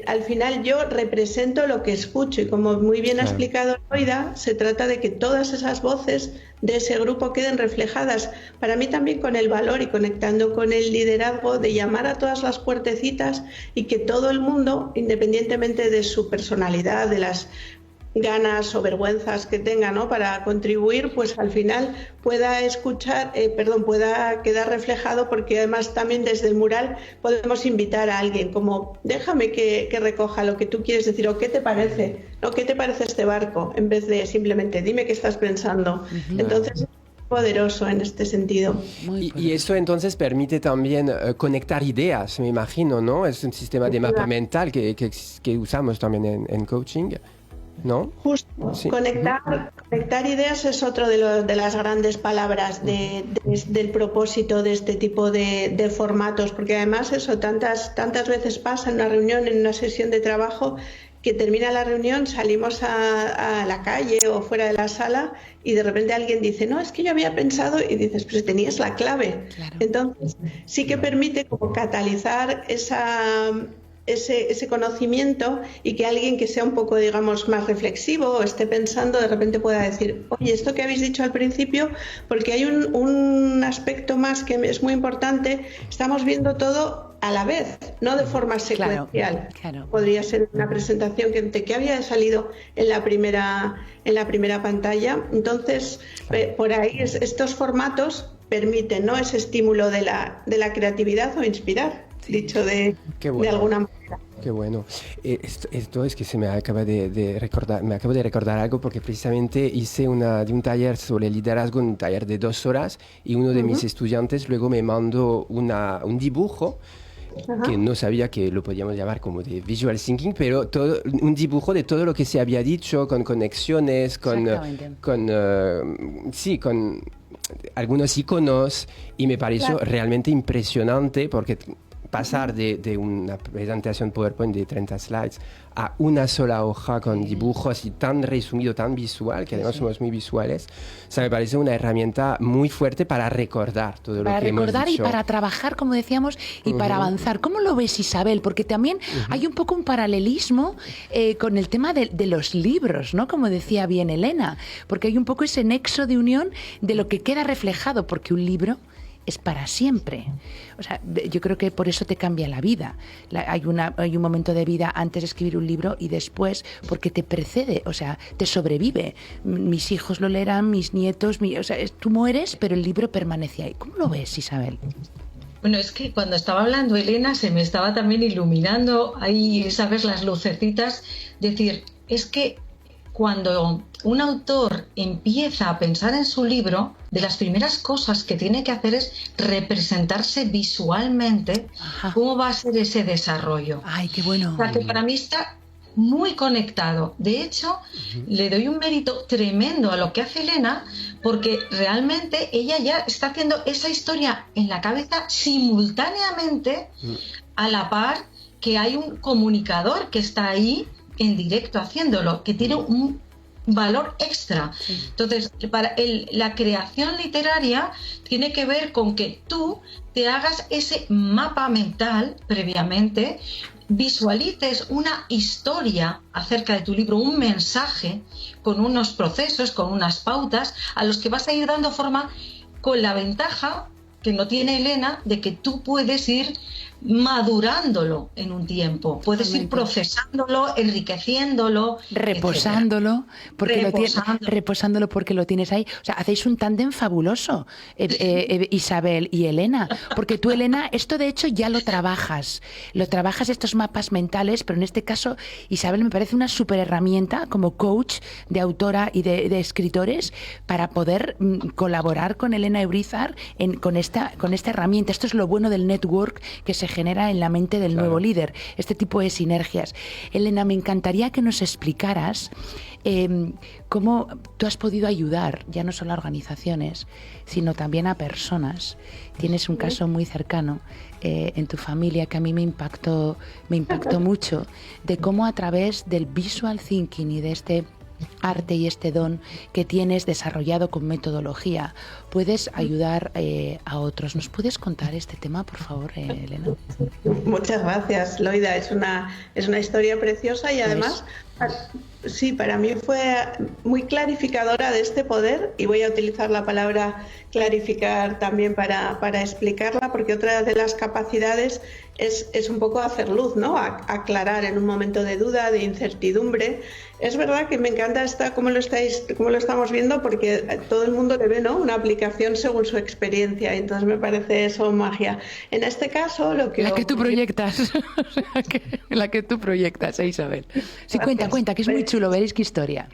Al final yo represento lo que escucho y como muy bien ha explicado Loida, se trata de que todas esas voces de ese grupo queden reflejadas. Para mí también con el valor y conectando con el liderazgo de llamar a todas las puertecitas y que todo el mundo, independientemente de su personalidad, de las ganas o vergüenzas que tenga, ¿no?, para contribuir, pues al final pueda pueda quedar reflejado, porque además también desde el mural podemos invitar a alguien como déjame que recoja lo que tú quieres decir o qué te parece, ¿no? ¿Qué te parece este barco? En vez de simplemente dime qué estás pensando. Entonces poderoso en este sentido. Y eso entonces permite también conectar ideas, me imagino, ¿no? Es un sistema de mapa mental que usamos también en coaching, ¿no? Justo, sí. Conectar ideas es otro de las grandes palabras del propósito de este tipo de formatos, porque además eso tantas veces pasa en una reunión, en una sesión de trabajo, que termina la reunión, salimos a la calle o fuera de la sala y de repente alguien dice, no, es que yo había pensado, y dices, pues tenías la clave. Claro. Entonces sí que permite como catalizar ese conocimiento y que alguien que sea un poco, digamos, más reflexivo o esté pensando, de repente pueda decir, oye, esto que habéis dicho al principio, porque hay un aspecto más que es muy importante, estamos viendo todo a la vez, no de forma secuencial. Claro. Podría ser una presentación que había salido en la primera pantalla. Entonces, por ahí estos formatos permiten, ¿no?, ese estímulo de la creatividad o inspirar. Dicho de alguna manera. Qué bueno. Esto es que se me acaba de recordar, me acabo de recordar algo, porque precisamente hice un taller sobre liderazgo, un taller de 2 horas, y uno de mis estudiantes luego me mandó un dibujo que no sabía que lo podíamos llamar como de visual thinking, pero un dibujo de todo lo que se había dicho, con conexiones, con algunos iconos, y me pareció realmente impresionante, porque pasar de una presentación PowerPoint de 30 slides a una sola hoja con dibujos y tan resumido, tan visual, que además somos muy visuales, o sea, me parece una herramienta muy fuerte para recordar todo lo que hemos dicho. Para recordar y para trabajar, como decíamos, y para avanzar. ¿Cómo lo ves, Isabel? Porque también hay un poco un paralelismo con el tema de los libros, ¿no? Como decía bien Elena, porque hay un poco ese nexo de unión de lo que queda reflejado, porque un libro es para siempre. O sea, yo creo que por eso te cambia la vida. Hay un momento de vida antes de escribir un libro y después, porque te precede, o sea, te sobrevive. Mis hijos lo leerán, mis nietos, o sea, tú mueres, pero el libro permanece ahí. ¿Cómo lo ves, Isabel? Bueno, es que cuando estaba hablando Elena se me estaba también iluminando ahí, ¿sabes? Las lucecitas. Decir, es que cuando un autor empieza a pensar en su libro, de las primeras cosas que tiene que hacer es representarse visualmente cómo va a ser ese desarrollo. ¡Ay, qué bueno! O sea, que para mí está muy conectado. De hecho, le doy un mérito tremendo a lo que hace Elena, porque realmente ella ya está haciendo esa historia en la cabeza simultáneamente, a la par que hay un comunicador que está ahí en directo haciéndolo, que tiene un valor extra. Entonces, la creación literaria tiene que ver con que tú te hagas ese mapa mental previamente, visualices una historia acerca de tu libro, un mensaje con unos procesos, con unas pautas a los que vas a ir dando forma, con la ventaja que no tiene Elena de que tú puedes ir madurándolo en un tiempo, puedes ir procesándolo, enriqueciéndolo, reposándolo porque lo tienes ahí. O sea, hacéis un tándem fabuloso, Isabel y Elena, porque tú, Elena, esto de hecho ya lo trabajas estos mapas mentales, pero en este caso Isabel me parece una súper herramienta como coach de autora y de escritores para poder colaborar con Elena Ebrizar con esta herramienta. Esto es lo bueno del network que se genera en la mente del nuevo líder, este tipo de sinergias. Elena, me encantaría que nos explicaras cómo tú has podido ayudar ya no solo a organizaciones, sino también a personas. Tienes un caso muy cercano en tu familia que a mí me impactó mucho, de cómo a través del visual thinking y de este arte y este don que tienes desarrollado con metodología, puedes ayudar a otros. ¿Nos puedes contar este tema, por favor, Elena? Muchas gracias, Loida. Es una historia preciosa y además, sí, para mí fue muy clarificadora de este poder, y voy a utilizar la palabra clarificar también para explicarla, porque otra de las capacidades es un poco hacer luz, ¿no? Aclarar en un momento de duda, de incertidumbre. Es verdad que me encanta cómo lo estamos viendo, porque todo el mundo le ve, ¿no?, una aplicación según su experiencia, entonces me parece eso magia. En este caso, la que tú proyectas, la que tú proyectas, Isabel. Sí, cuenta, que es muy chulo, veréis qué historia.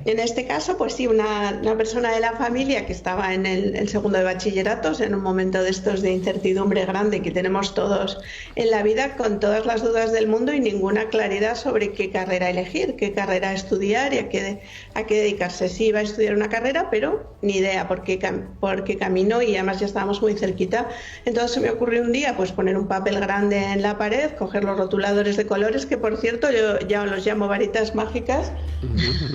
En este caso, pues sí, una persona de la familia que estaba en el segundo de bachilleratos, en un momento de estos de incertidumbre grande que tenemos todos en la vida, con todas las dudas del mundo y ninguna claridad sobre qué carrera elegir, qué carrera estudiar y a qué dedicarse. Sí, iba a estudiar una carrera, pero ni idea por qué camino, y además ya estábamos muy cerquita. Entonces se me ocurrió un día pues poner un papel grande en la pared, coger los rotuladores de colores, que por cierto yo ya los llamo varitas mágicas.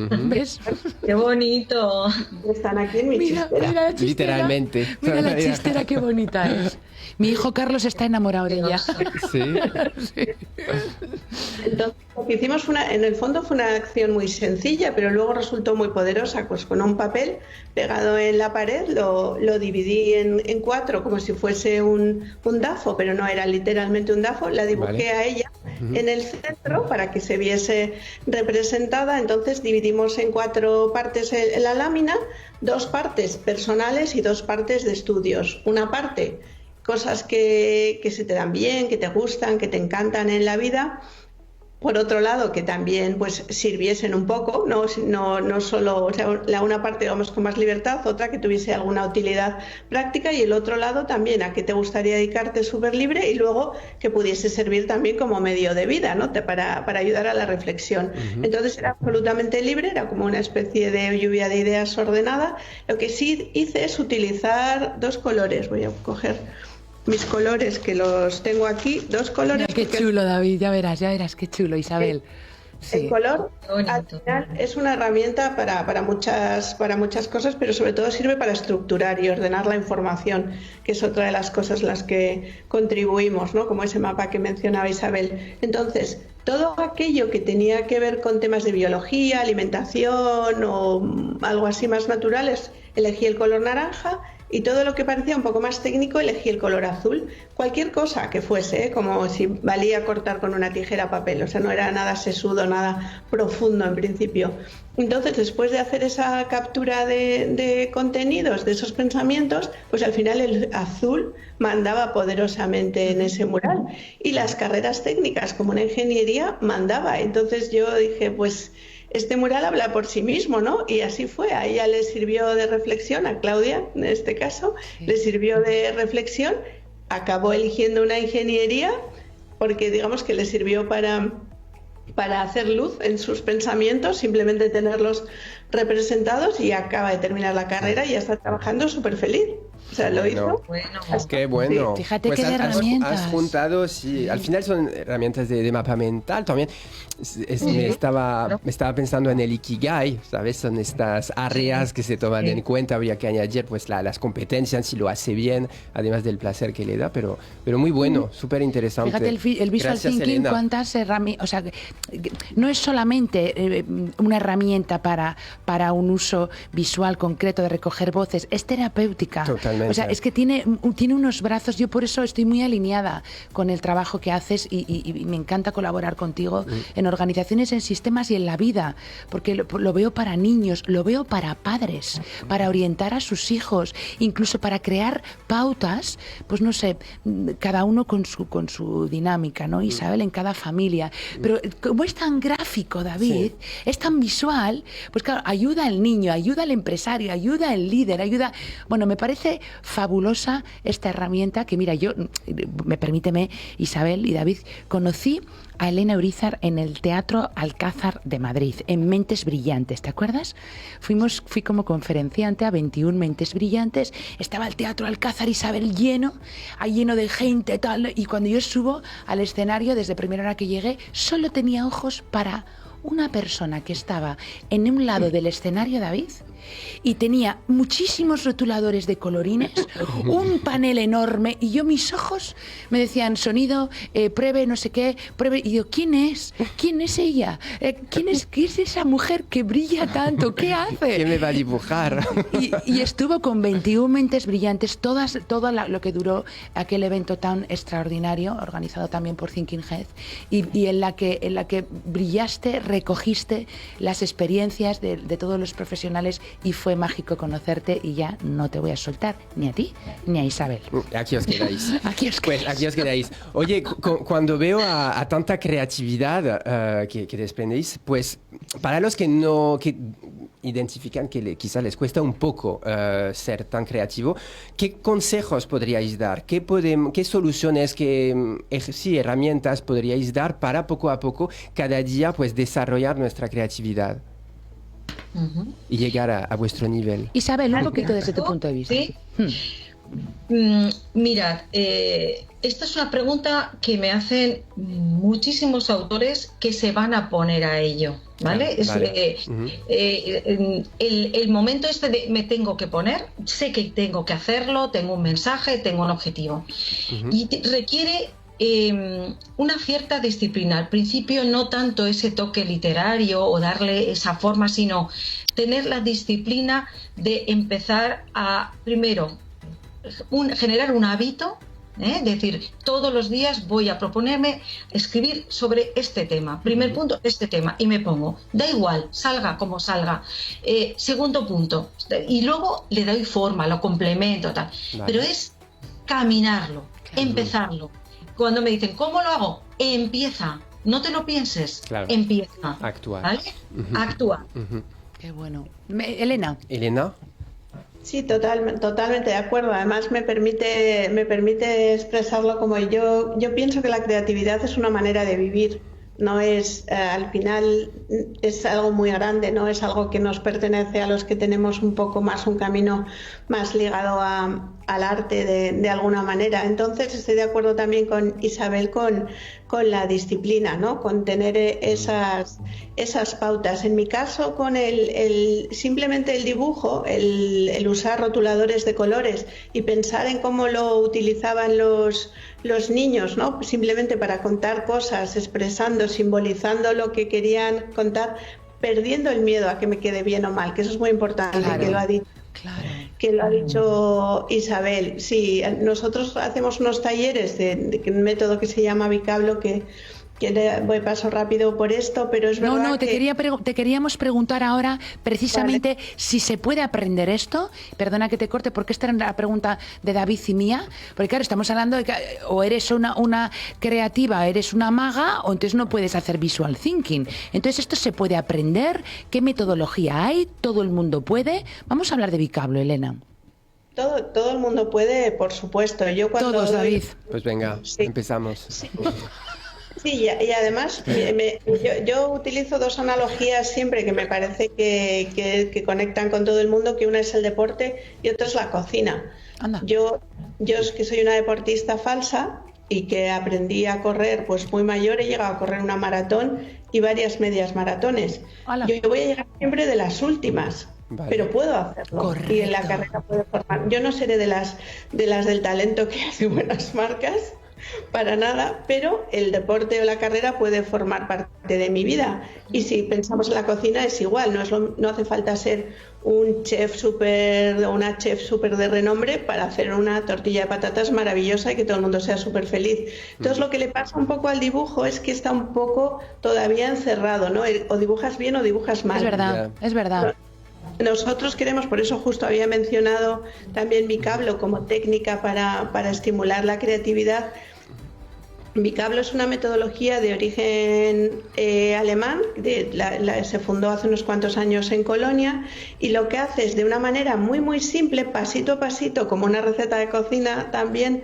¿Ves? ¡Qué bonito! Están aquí en mi chistera. Mira la chistera. Literalmente. Mira la chistera, qué bonita es. Mi hijo Carlos está enamorado de ella. Sí. Entonces, lo que hicimos en el fondo fue una acción muy sencilla, pero luego resultó muy poderosa. Pues con un papel pegado en la pared lo dividí en cuatro, como si fuese un dafo, pero no era literalmente un dafo. La dibujé a ella en el centro para que se viese representada. Entonces dividimos en cuatro partes la lámina, dos partes personales y dos partes de estudios. Una parte, cosas que se te dan bien, que te gustan, que te encantan en la vida. Por otro lado, que también pues sirviesen un poco, no solo, o sea, una parte digamos con más libertad, otra que tuviese alguna utilidad práctica, y el otro lado también a qué te gustaría dedicarte súper libre, y luego que pudiese servir también como medio de vida, ¿no?, para ayudar a la reflexión. Entonces era absolutamente libre, era como una especie de lluvia de ideas ordenada. Lo que sí hice es utilizar dos colores. Voy a coger mis colores, que los tengo aquí, 2 colores. Mira, qué chulo, David, ya verás, qué chulo, Isabel. Sí. El color al final es una herramienta para muchas cosas, pero sobre todo sirve para estructurar y ordenar la información, que es otra de las cosas en las que contribuimos, ¿no? Como ese mapa que mencionaba Isabel. Entonces, todo aquello que tenía que ver con temas de biología, alimentación o algo así más naturales, elegí el color naranja. Y todo lo que parecía un poco más técnico elegí el color azul. Cualquier cosa que fuese, como si valía cortar con una tijera papel, o sea, no era nada sesudo, nada profundo en principio. Entonces, después de hacer esa captura de contenidos, de esos pensamientos, pues al final el azul mandaba poderosamente en ese mural. Y las carreras técnicas, como una ingeniería, mandaba. Entonces yo dije, pues este mural habla por sí mismo, ¿no? Y así fue. A ella le sirvió de reflexión, a Claudia en este caso, le sirvió de reflexión, acabó eligiendo una ingeniería porque digamos que le sirvió para hacer luz en sus pensamientos, simplemente tenerlos representados, y acaba de terminar la carrera y ya está trabajando súper feliz. O sea, lo hizo. Qué bueno. Sí. Fíjate pues qué herramientas. Has juntado, sí. Al final son herramientas de mapa mental también. Me estaba pensando en el Ikigai, ¿sabes? Son estas áreas que se toman en cuenta. Habría que añadir pues las competencias, si lo hace bien, además del placer que le da, pero muy bueno, súper interesante. Fíjate el Visual Gracias, Thinking, Elena. cuántas herramientas, o sea, no es solamente una herramienta para un uso visual concreto de recoger voces, es terapéutica. Totalmente. O sea, es que tiene unos brazos. Yo por eso estoy muy alineada con el trabajo que haces y me encanta colaborar contigo en organizaciones, en sistemas y en la vida, porque lo veo para niños, lo veo para padres, para orientar a sus hijos, incluso para crear pautas, pues no sé, cada uno con su dinámica, ¿no? Isabel, en cada familia. Pero como es tan gráfico, David, es tan visual, pues claro, ayuda al niño, ayuda al empresario, ayuda al líder, ayuda... Bueno, me parece fabulosa esta herramienta que, mira, permíteme, Isabel y David, conocí a Elena Urizar en el Teatro Alcázar de Madrid, en Mentes Brillantes, ¿te acuerdas? Fui como conferenciante a 21 Mentes Brillantes, estaba el Teatro Alcázar, Isabel, lleno de gente, tal, y cuando yo subo al escenario, desde primera hora que llegué, solo tenía ojos para una persona que estaba en un lado del escenario, David, y tenía muchísimos rotuladores de colorines, un panel enorme, y yo, mis ojos me decían sonido, pruebe no sé qué, pruebe, y yo, ¿quién es ella? ¿Qué es esa mujer que brilla tanto? ¿Qué hace? ¿Quién me va a dibujar? Y estuvo con 21 Mentes Brillantes, todo lo que duró aquel evento tan extraordinario, organizado también por Thinking Head, y en la que brillaste, recogiste las experiencias de todos los profesionales, y fue mágico conocerte, y ya no te voy a soltar ni a ti ni a Isabel. Aquí os quedáis. Aquí os quedáis. Pues aquí os quedáis. Oye, cuando veo a tanta creatividad que desprendéis, pues para los que identifican que quizá les cuesta un poco ser tan creativo, ¿qué consejos podríais dar? ¿Qué soluciones, herramientas podríais dar para poco a poco, cada día, pues desarrollar nuestra creatividad? Y llegar a vuestro nivel. Isabel, un poquito desde tu punto de vista. ¿Sí? Mirad, esta es una pregunta que me hacen muchísimos autores que se van a poner a ello, ¿vale? Vale. El momento este de me tengo que poner, sé que tengo que hacerlo, tengo un mensaje, tengo un objetivo, y requiere una cierta disciplina. Al principio no tanto ese toque literario o darle esa forma, sino tener la disciplina de empezar a, primero, generar un hábito, decir, todos los días voy a proponerme escribir sobre este tema. Primer punto, este tema, y me pongo, da igual, salga como salga. Segundo punto, y luego le doy forma, lo complemento, tal. Vale. Pero es caminarlo, empezarlo. Cuando me dicen, ¿cómo lo hago? Empieza, no te lo pienses, empieza. Actuar. ¿Vale? Actúa. Qué bueno. Elena. Sí, totalmente de acuerdo. Además me permite expresarlo como yo pienso que la creatividad es una manera de vivir. No es, al final es algo muy grande, no es algo que nos pertenece a los que tenemos un poco más un camino más ligado a al arte de alguna manera. Entonces estoy de acuerdo también con Isabel con la disciplina, ¿no? Con tener esas pautas. En mi caso, con simplemente el dibujo, el usar rotuladores de colores y pensar en cómo lo utilizaban los niños, ¿no? Simplemente para contar cosas, expresando, simbolizando lo que querían contar, perdiendo el miedo a que me quede bien o mal, que eso es muy importante, claro, que lo ha dicho. Claro. Que lo ha dicho Isabel. Sí, nosotros hacemos unos talleres de un método que se llama Bicablo, que voy paso rápido por esto, pero es verdad te queríamos preguntar ahora precisamente Vale. si se puede aprender esto. Perdona que te corte, porque esta era la pregunta de David y mía, porque claro, estamos hablando de que o eres una creativa, eres una maga, o entonces no puedes hacer visual thinking. Entonces, ¿esto se puede aprender? ¿Qué metodología hay? ¿Todo el mundo puede? Vamos a hablar de Bicablo, Elena. Todo el mundo puede, por supuesto. Yo cuando Todos, David. Pues venga, Sí. empezamos. Sí. Sí, y además yo utilizo dos analogías siempre que me parece que conectan con todo el mundo, que una es el deporte y otra es la cocina. Anda. Yo es que soy una deportista falsa y que aprendí a correr pues muy mayor, he llegado a correr una maratón y varias medias maratones. Hala. Yo voy a llegar siempre de las últimas. Vale. Pero puedo hacerlo. Correcto. Y en la carrera puedo formar. Yo no seré de las del talento que hace buenas marcas, para nada, pero el deporte o la carrera puede formar parte de mi vida. Y si pensamos en la cocina es igual, no hace falta ser un chef súper o una chef súper de renombre para hacer una tortilla de patatas maravillosa y que todo el mundo sea súper feliz. Entonces lo que le pasa un poco al dibujo es que está un poco todavía encerrado, ¿no? O dibujas bien o dibujas mal. Es verdad, es verdad. Nosotros queremos, por eso justo había mencionado también Bicablo como técnica para estimular la creatividad. Bicablo es una metodología de origen alemán, se fundó hace unos cuantos años en Colonia, y lo que hace es de una manera muy muy simple, pasito a pasito, como una receta de cocina también.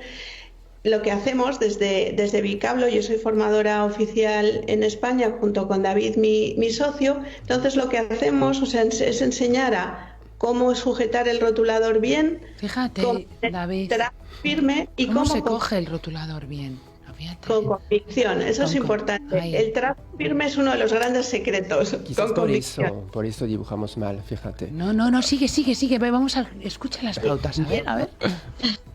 Lo que hacemos desde Bicablo, yo soy formadora oficial en España junto con David, mi socio, entonces lo que hacemos es enseñar a cómo sujetar el rotulador bien, Fíjate, cómo David, trazo firme y ¿cómo se cómo coge el rotulador bien? Fíjate. con convicción, eso es importante. Ahí. El trazo firme es uno de los grandes secretos. Quizás Con convicción. por eso dibujamos mal, fíjate. No, sigue. Vamos a escucha las pautas, a ver.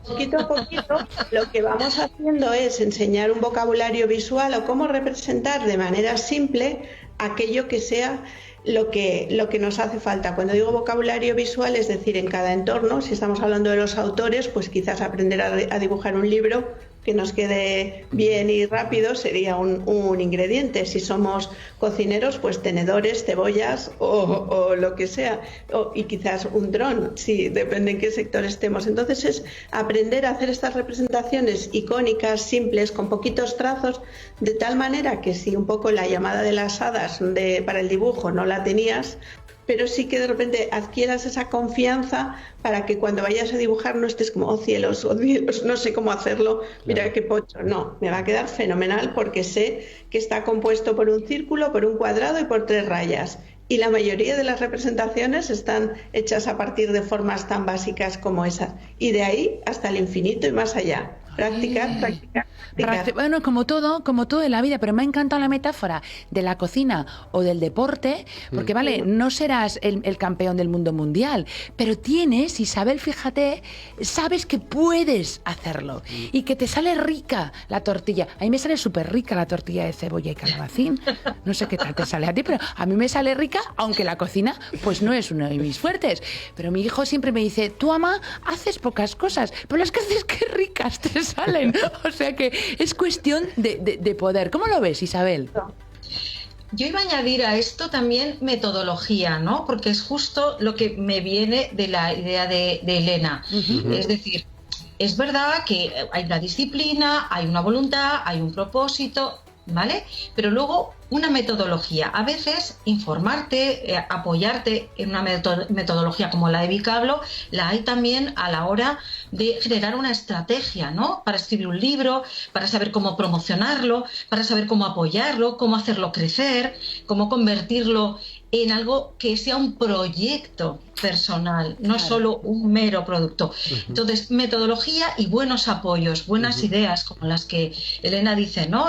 Poquito a poquito lo que vamos haciendo es enseñar un vocabulario visual o cómo representar de manera simple aquello que sea lo que nos hace falta. Cuando digo vocabulario visual, es decir, en cada entorno, si estamos hablando de los autores, pues quizás aprender a dibujar un libro que nos quede bien y rápido sería un ingrediente. Si somos cocineros, pues tenedores, cebollas o lo que sea, y quizás un dron, sí, depende en qué sector estemos. Entonces es aprender a hacer estas representaciones icónicas, simples, con poquitos trazos, de tal manera que si un poco la llamada de las hadas para el dibujo no la tenías, pero sí que de repente adquieras esa confianza para que cuando vayas a dibujar no estés como, oh cielos, no sé cómo hacerlo, mira Claro. qué pocho. No, me va a quedar fenomenal porque sé que está compuesto por un círculo, por un cuadrado y por 3 rayas. Y la mayoría de las representaciones están hechas a partir de formas tan básicas como esas. Y de ahí hasta el infinito y más allá. Practicar. Bueno, como todo en la vida, pero me ha encantado la metáfora de la cocina o del deporte, porque vale, no serás el campeón del mundo mundial, pero tienes, Isabel, fíjate, sabes que puedes hacerlo y que te sale rica la tortilla. A mí me sale súper rica la tortilla de cebolla y calabacín. No sé qué tal te sale a ti, pero a mí me sale rica, aunque la cocina pues no es uno de mis fuertes. Pero mi hijo siempre me dice, tú, ama, haces pocas cosas, pero las que haces qué ricas te salen. O sea que es cuestión de poder. ¿Cómo lo ves, Isabel? Yo iba a añadir a esto también metodología, ¿no? Porque es justo lo que me viene de la idea de Elena. Es decir, es verdad que hay una disciplina, hay una voluntad, hay un propósito, ¿vale? Pero luego una metodología. A veces informarte, apoyarte en una metodología como la de Bicablo, la hay también a la hora de generar una estrategia, ¿no? Para escribir un libro, para saber cómo promocionarlo, para saber cómo apoyarlo, cómo hacerlo crecer, cómo convertirlo en algo que sea un proyecto personal, no solo un mero producto. Entonces, metodología y buenos apoyos, buenas ideas, como las que Elena dice, ¿no?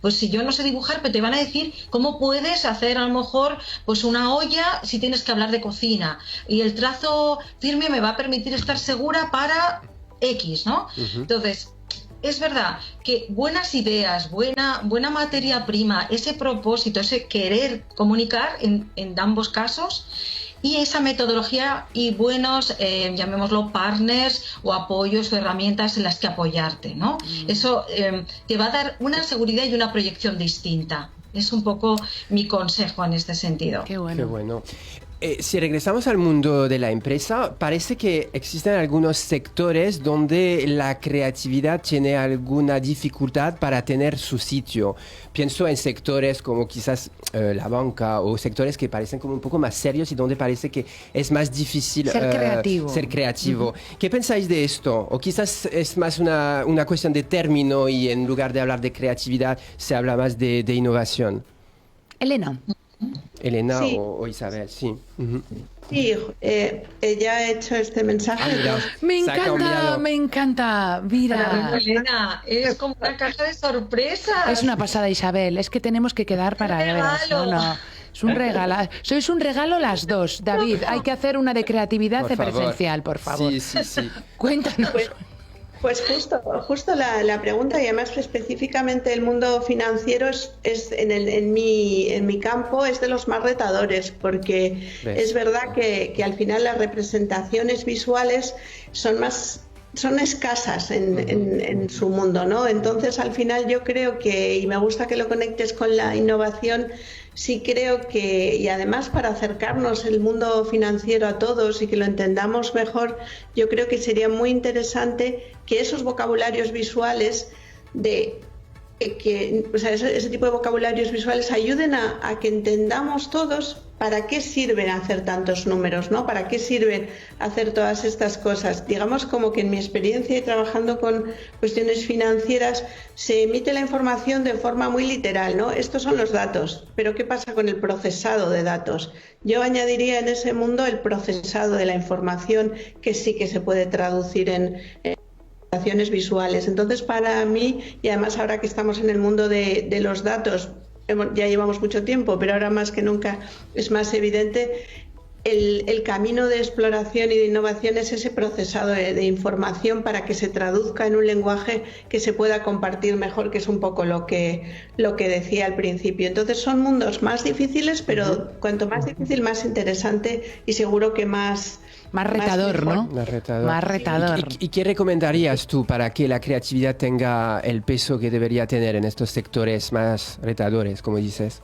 Pues si yo no sé dibujar, pero te van a decir cómo puedes hacer a lo mejor pues una olla si tienes que hablar de cocina, y el trazo firme me va a permitir estar segura para X, ¿no? Entonces, es verdad que buenas ideas, buena materia prima, ese propósito, ese querer comunicar en ambos casos, y esa metodología y buenos, llamémoslo partners o apoyos o herramientas en las que apoyarte, ¿no? Eso te va a dar una seguridad y una proyección distinta. Es un poco mi consejo en este sentido. Qué bueno. Qué bueno. Si regresamos al mundo de la empresa, parece que existen algunos sectores donde la creatividad tiene alguna dificultad para tener su sitio. Pienso en sectores como quizás la banca, o sectores que parecen como un poco más serios y donde parece que es más difícil ser creativo. ¿Qué pensáis de esto? O quizás es más una cuestión de término y en lugar de hablar de creatividad se habla más de innovación. Elena. Sí. o Isabel, sí. Sí, ella ha hecho este mensaje. Me encanta. Mira. Elena, es como una caja de sorpresas. Es una pasada, Isabel. Es que tenemos que quedar para veras. No. Es un regalo. Sois un regalo las dos. David, hay que hacer una de creatividad presencial, por favor. Sí. Cuéntanos. Pues justo la pregunta, y además específicamente el mundo financiero es en mi campo es de los más retadores, porque es verdad que al final las representaciones visuales son escasas en su mundo, ¿no? Entonces al final yo creo que, y me gusta que lo conectes con la innovación, sí creo que, y además para acercarnos el mundo financiero a todos y que lo entendamos mejor, yo creo que sería muy interesante que esos vocabularios visuales ese tipo de vocabularios visuales ayuden a que entendamos todos para qué sirven hacer tantos números, ¿no? Para qué sirven hacer todas estas cosas. Digamos como que en mi experiencia y trabajando con cuestiones financieras se emite la información de forma muy literal, ¿no? Estos son los datos, pero ¿qué pasa con el procesado de datos? Yo añadiría en ese mundo el procesado de la información, que sí que se puede traducir en visuales. Entonces, para mí, y además ahora que estamos en el mundo de los datos, ya llevamos mucho tiempo, pero ahora más que nunca es más evidente, el camino de exploración y de innovación es ese procesado de información para que se traduzca en un lenguaje que se pueda compartir mejor, que es un poco lo que decía al principio. Entonces son mundos más difíciles, pero cuanto más difícil, más interesante, y seguro que más retador, ¿no? Más retador. ¿Y qué recomendarías tú para que la creatividad tenga el peso que debería tener en estos sectores más retadores, como dices?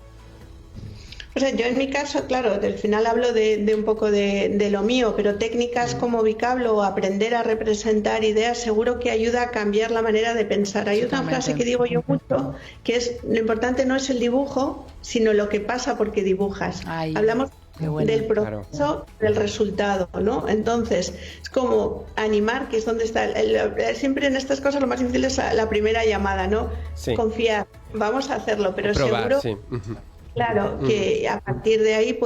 O sea, yo en mi caso, claro, del final hablo de un poco de lo mío, pero técnicas como Vocablo o aprender a representar ideas seguro que ayuda a cambiar la manera de pensar. Hay una frase que digo yo mucho, que es: lo importante no es el dibujo, sino lo que pasa porque dibujas. Hablamos del proceso, del resultado, ¿no? Entonces, es como animar, que es donde está. Siempre en estas cosas lo más difícil es la primera llamada, ¿no? Sí. Confiar, vamos a hacerlo, pero probar, seguro... Sí. Claro, que a partir de ahí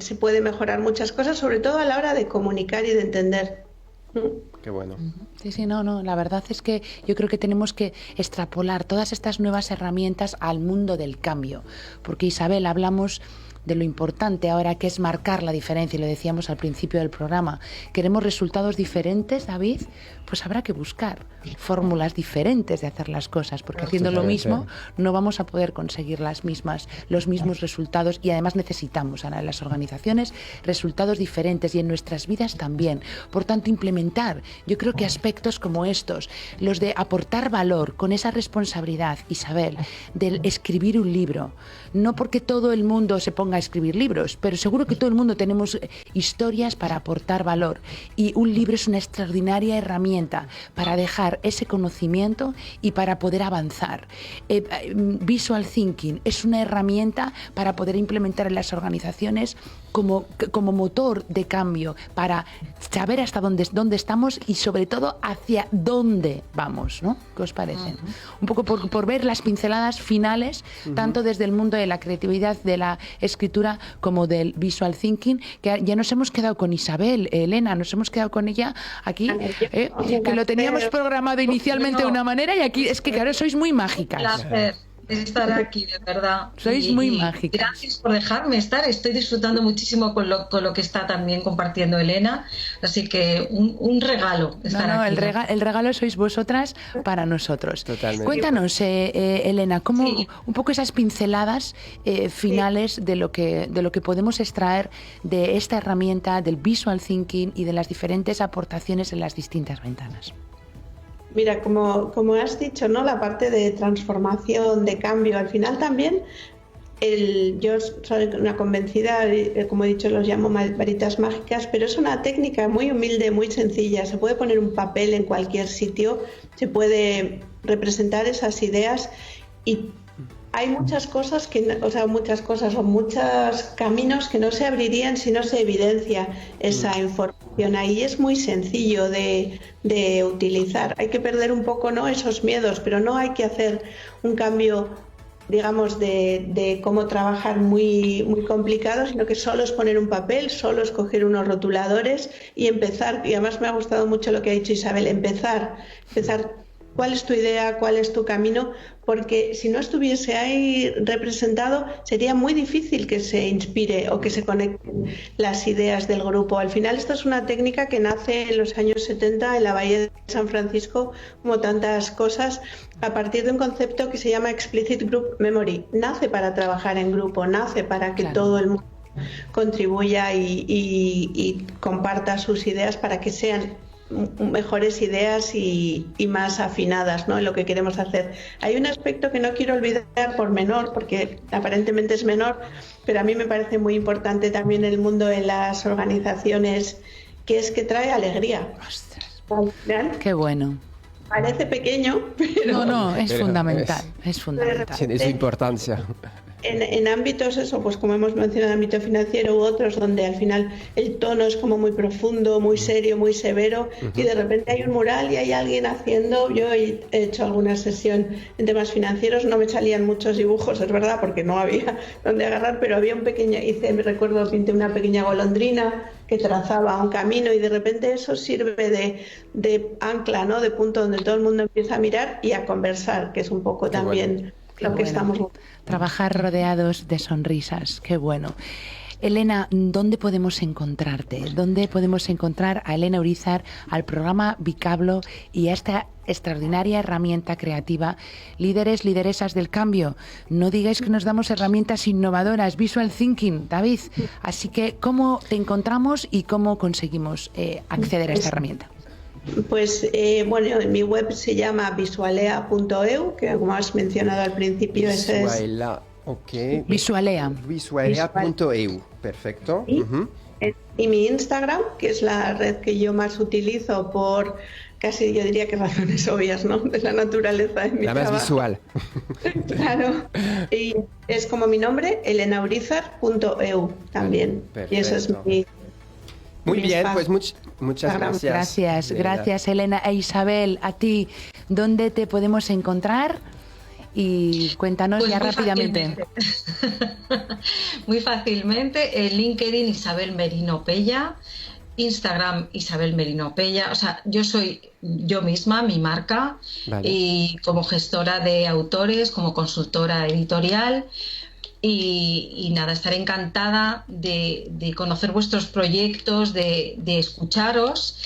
se puede mejorar muchas cosas, sobre todo a la hora de comunicar y de entender. Qué bueno. Sí, no, la verdad es que yo creo que tenemos que extrapolar todas estas nuevas herramientas al mundo del cambio, porque Isabel, hablamos de lo importante ahora, que es marcar la diferencia, y lo decíamos al principio del programa. ¿Queremos resultados diferentes, David? Pues habrá que buscar fórmulas diferentes de hacer las cosas, porque haciendo lo mismo no vamos a poder conseguir los mismos resultados, y además necesitamos en las organizaciones resultados diferentes, y en nuestras vidas también. Por tanto, implementar, yo creo que aspectos como estos, los de aportar valor con esa responsabilidad, Isabel, del escribir un libro, no porque todo el mundo se ponga a escribir libros, pero seguro que todo el mundo tenemos historias para aportar valor, y un libro es una extraordinaria herramienta para dejar ese conocimiento y para poder avanzar. Visual Thinking es una herramienta para poder implementar en las organizaciones como motor de cambio, para saber hasta dónde estamos y sobre todo hacia dónde vamos, ¿no? ¿Qué os parece? Un poco por ver las pinceladas finales, tanto desde el mundo de la creatividad, de la escritura, como del visual thinking, que ya nos hemos quedado con Isabel, Elena, nos hemos quedado con ella aquí, que lo teníamos programado inicialmente de una manera y aquí es que claro, sois muy mágicas. Placer estar aquí, de verdad. Sois muy mágicas. Gracias por dejarme estar. Estoy disfrutando muchísimo con lo que está también compartiendo Elena. Así que un regalo estar aquí. El regalo sois vosotras para nosotros. Totalmente. Cuéntanos, Elena, cómo un poco esas pinceladas finales de lo que podemos extraer de esta herramienta del visual thinking y de las diferentes aportaciones en las distintas ventanas. Mira, como has dicho, ¿no? La parte de transformación, de cambio, al final también yo soy una convencida, como he dicho, los llamo varitas mágicas, pero es una técnica muy humilde, muy sencilla. Se puede poner un papel en cualquier sitio, se puede representar esas ideas y hay muchos caminos que no se abrirían si no se evidencia esa información. Ahí es muy sencillo de utilizar. Hay que perder un poco, ¿no?, esos miedos, pero no hay que hacer un cambio, digamos, de cómo trabajar muy, muy complicado, sino que solo es poner un papel, solo es coger unos rotuladores y empezar. Y además me ha gustado mucho lo que ha dicho Isabel, empezar. ¿Cuál es tu idea? ¿Cuál es tu camino? Porque si no estuviese ahí representado, sería muy difícil que se inspire o que se conecten las ideas del grupo. Al final, esto es una técnica que nace en los años 70 en la Bahía de San Francisco, como tantas cosas, a partir de un concepto que se llama Explicit Group Memory. Nace para trabajar en grupo, nace para que todo el mundo contribuya y comparta sus ideas para que sean mejores ideas y más afinadas, ¿no?, en lo que queremos hacer. Hay un aspecto que no quiero olvidar por menor, porque aparentemente es menor, pero a mí me parece muy importante también en el mundo de las organizaciones, que es que trae alegría. ¡Ostras! ¡Qué bueno! Parece pequeño, pero... No, es fundamental, es fundamental. Tiene su importancia. En ámbitos, pues como hemos mencionado, ámbito financiero u otros, donde al final el tono es como muy profundo, muy serio, muy severo, y de repente hay un mural y hay alguien haciendo. Yo he hecho alguna sesión en temas financieros, no me salían muchos dibujos, es verdad, porque no había donde agarrar, pero había me recuerdo, pinté una pequeña golondrina que trazaba un camino y de repente eso sirve de ancla, ¿no?, de punto donde todo el mundo empieza a mirar y a conversar, que es un poco también lo que estamos buscando. Trabajar rodeados de sonrisas, qué bueno. Elena, ¿dónde podemos encontrarte? ¿Dónde podemos encontrar a Elena Urizar, al programa Vocablo y a esta extraordinaria herramienta creativa? Líderes, lideresas del cambio, no digáis que nos damos herramientas innovadoras, visual thinking, David. Así que, ¿cómo te encontramos y cómo conseguimos acceder a esta herramienta? Pues bueno, en mi web se llama visualea.eu, que como has mencionado al principio, Visualea.eu, perfecto. Y mi Instagram, que es la red que yo más utilizo por casi, yo diría que razones obvias, ¿no?, de la naturaleza de mi trabajo. La más visual. Claro. Y es como mi nombre, elenaurizar.eu también. Perfecto. Y eso es mi... Muy bien, pues muchas gracias. Gracias, Elena. E Isabel, a ti, ¿dónde te podemos encontrar? Y cuéntanos pues ya rápidamente. Muy fácilmente, en LinkedIn Isabel Merino Pella, Instagram Isabel Merino Pella. O sea, yo soy yo misma, mi marca, y como gestora de autores, como consultora editorial. Y nada, estaré encantada de conocer vuestros proyectos, de escucharos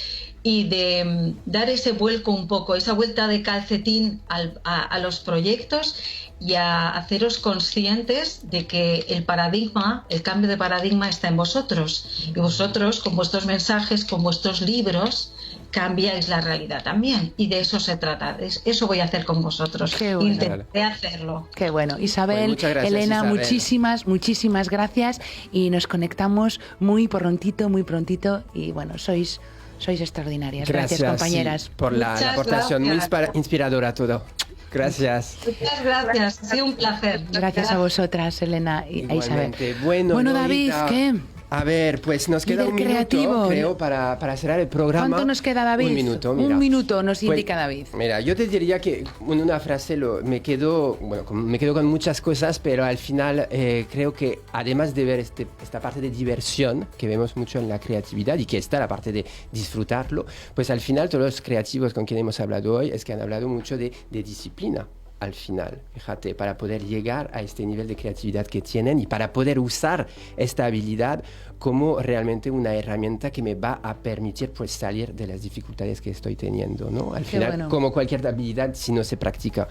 y de dar ese vuelco un poco, esa vuelta de calcetín a los proyectos y a haceros conscientes de que el cambio de paradigma está en vosotros. Y vosotros, con vuestros mensajes, con vuestros libros, cambiáis la realidad también, y de eso se trata. Eso voy a hacer con vosotros. Qué bueno. Intentaré hacerlo. Qué bueno. Isabel, pues gracias, Elena, Isabel. muchísimas gracias, y nos conectamos muy prontito, y bueno, sois extraordinarias. Gracias, compañeras. Sí, por la aportación muy inspiradora todo. Gracias. Muchas gracias, ha sido un placer. Gracias a vosotras, Elena y a Isabel. Bueno, David, ¿qué? A ver, pues nos queda Líder un minuto, creativo. creo, para cerrar el programa. ¿Cuánto nos queda, David? Un minuto, mira. Un minuto nos Pues, indica David. Mira, yo te diría que en una frase me quedo con muchas cosas, pero al final creo que además de ver esta parte de diversión que vemos mucho en la creatividad y que está la parte de disfrutarlo, pues al final todos los creativos con quien hemos hablado hoy es que han hablado mucho de disciplina. Al final, fíjate, para poder llegar a este nivel de creatividad que tienen y para poder usar esta habilidad como realmente una herramienta que me va a permitir pues salir de las dificultades que estoy teniendo, ¿no? Al final, bueno. como cualquier habilidad, si no se practica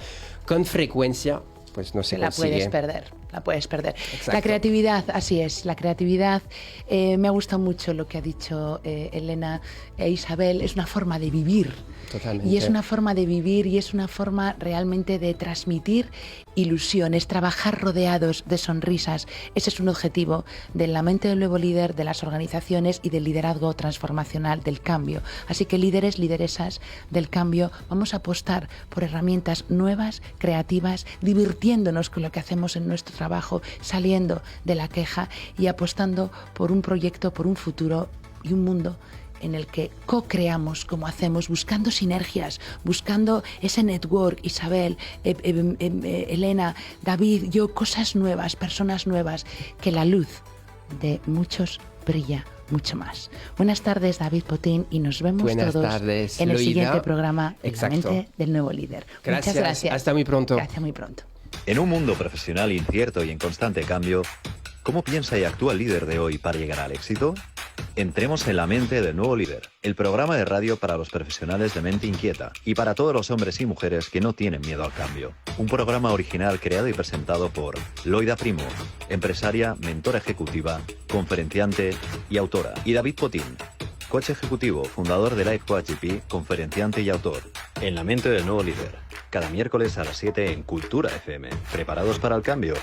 con frecuencia, pues no se La consigue. puedes perder, la puedes perder. Exacto. La creatividad, así es, la creatividad, me ha gustado mucho lo que ha dicho Elena e Isabel, es una forma de vivir. Totalmente. Y es una forma de vivir y es una forma realmente de transmitir ilusiones, trabajar rodeados de sonrisas. Ese es un objetivo de la mente del nuevo líder, de las organizaciones y del liderazgo transformacional del cambio. Así que líderes, lideresas del cambio, vamos a apostar por herramientas nuevas, creativas, divirtiéndonos con lo que hacemos en nuestro trabajo, saliendo de la queja y apostando por un proyecto, por un futuro y un mundo en el que co-creamos como hacemos, buscando sinergias, buscando ese network, Isabel, Elena, David, yo, cosas nuevas, personas nuevas, que la luz de muchos brilla mucho más. Buenas tardes, David Potín, y nos vemos Buenas todos tardes, en el Loida. siguiente programa de La Exacto. Mente del Nuevo Líder. Gracias. Muchas gracias. Hasta muy pronto. Gracias, muy pronto. En un mundo profesional incierto y en constante cambio, ¿cómo piensa y actúa el líder de hoy para llegar al éxito? Entremos en la mente del nuevo líder, el programa de radio para los profesionales de mente inquieta y para todos los hombres y mujeres que no tienen miedo al cambio. Un programa original creado y presentado por Loida Primo, empresaria, mentora ejecutiva, conferenciante y autora, y David Potín, coach ejecutivo, fundador de Life Coach GP, conferenciante y autor. En la mente del nuevo líder, cada miércoles a las 7 en Cultura FM. ¿Preparados para el cambio?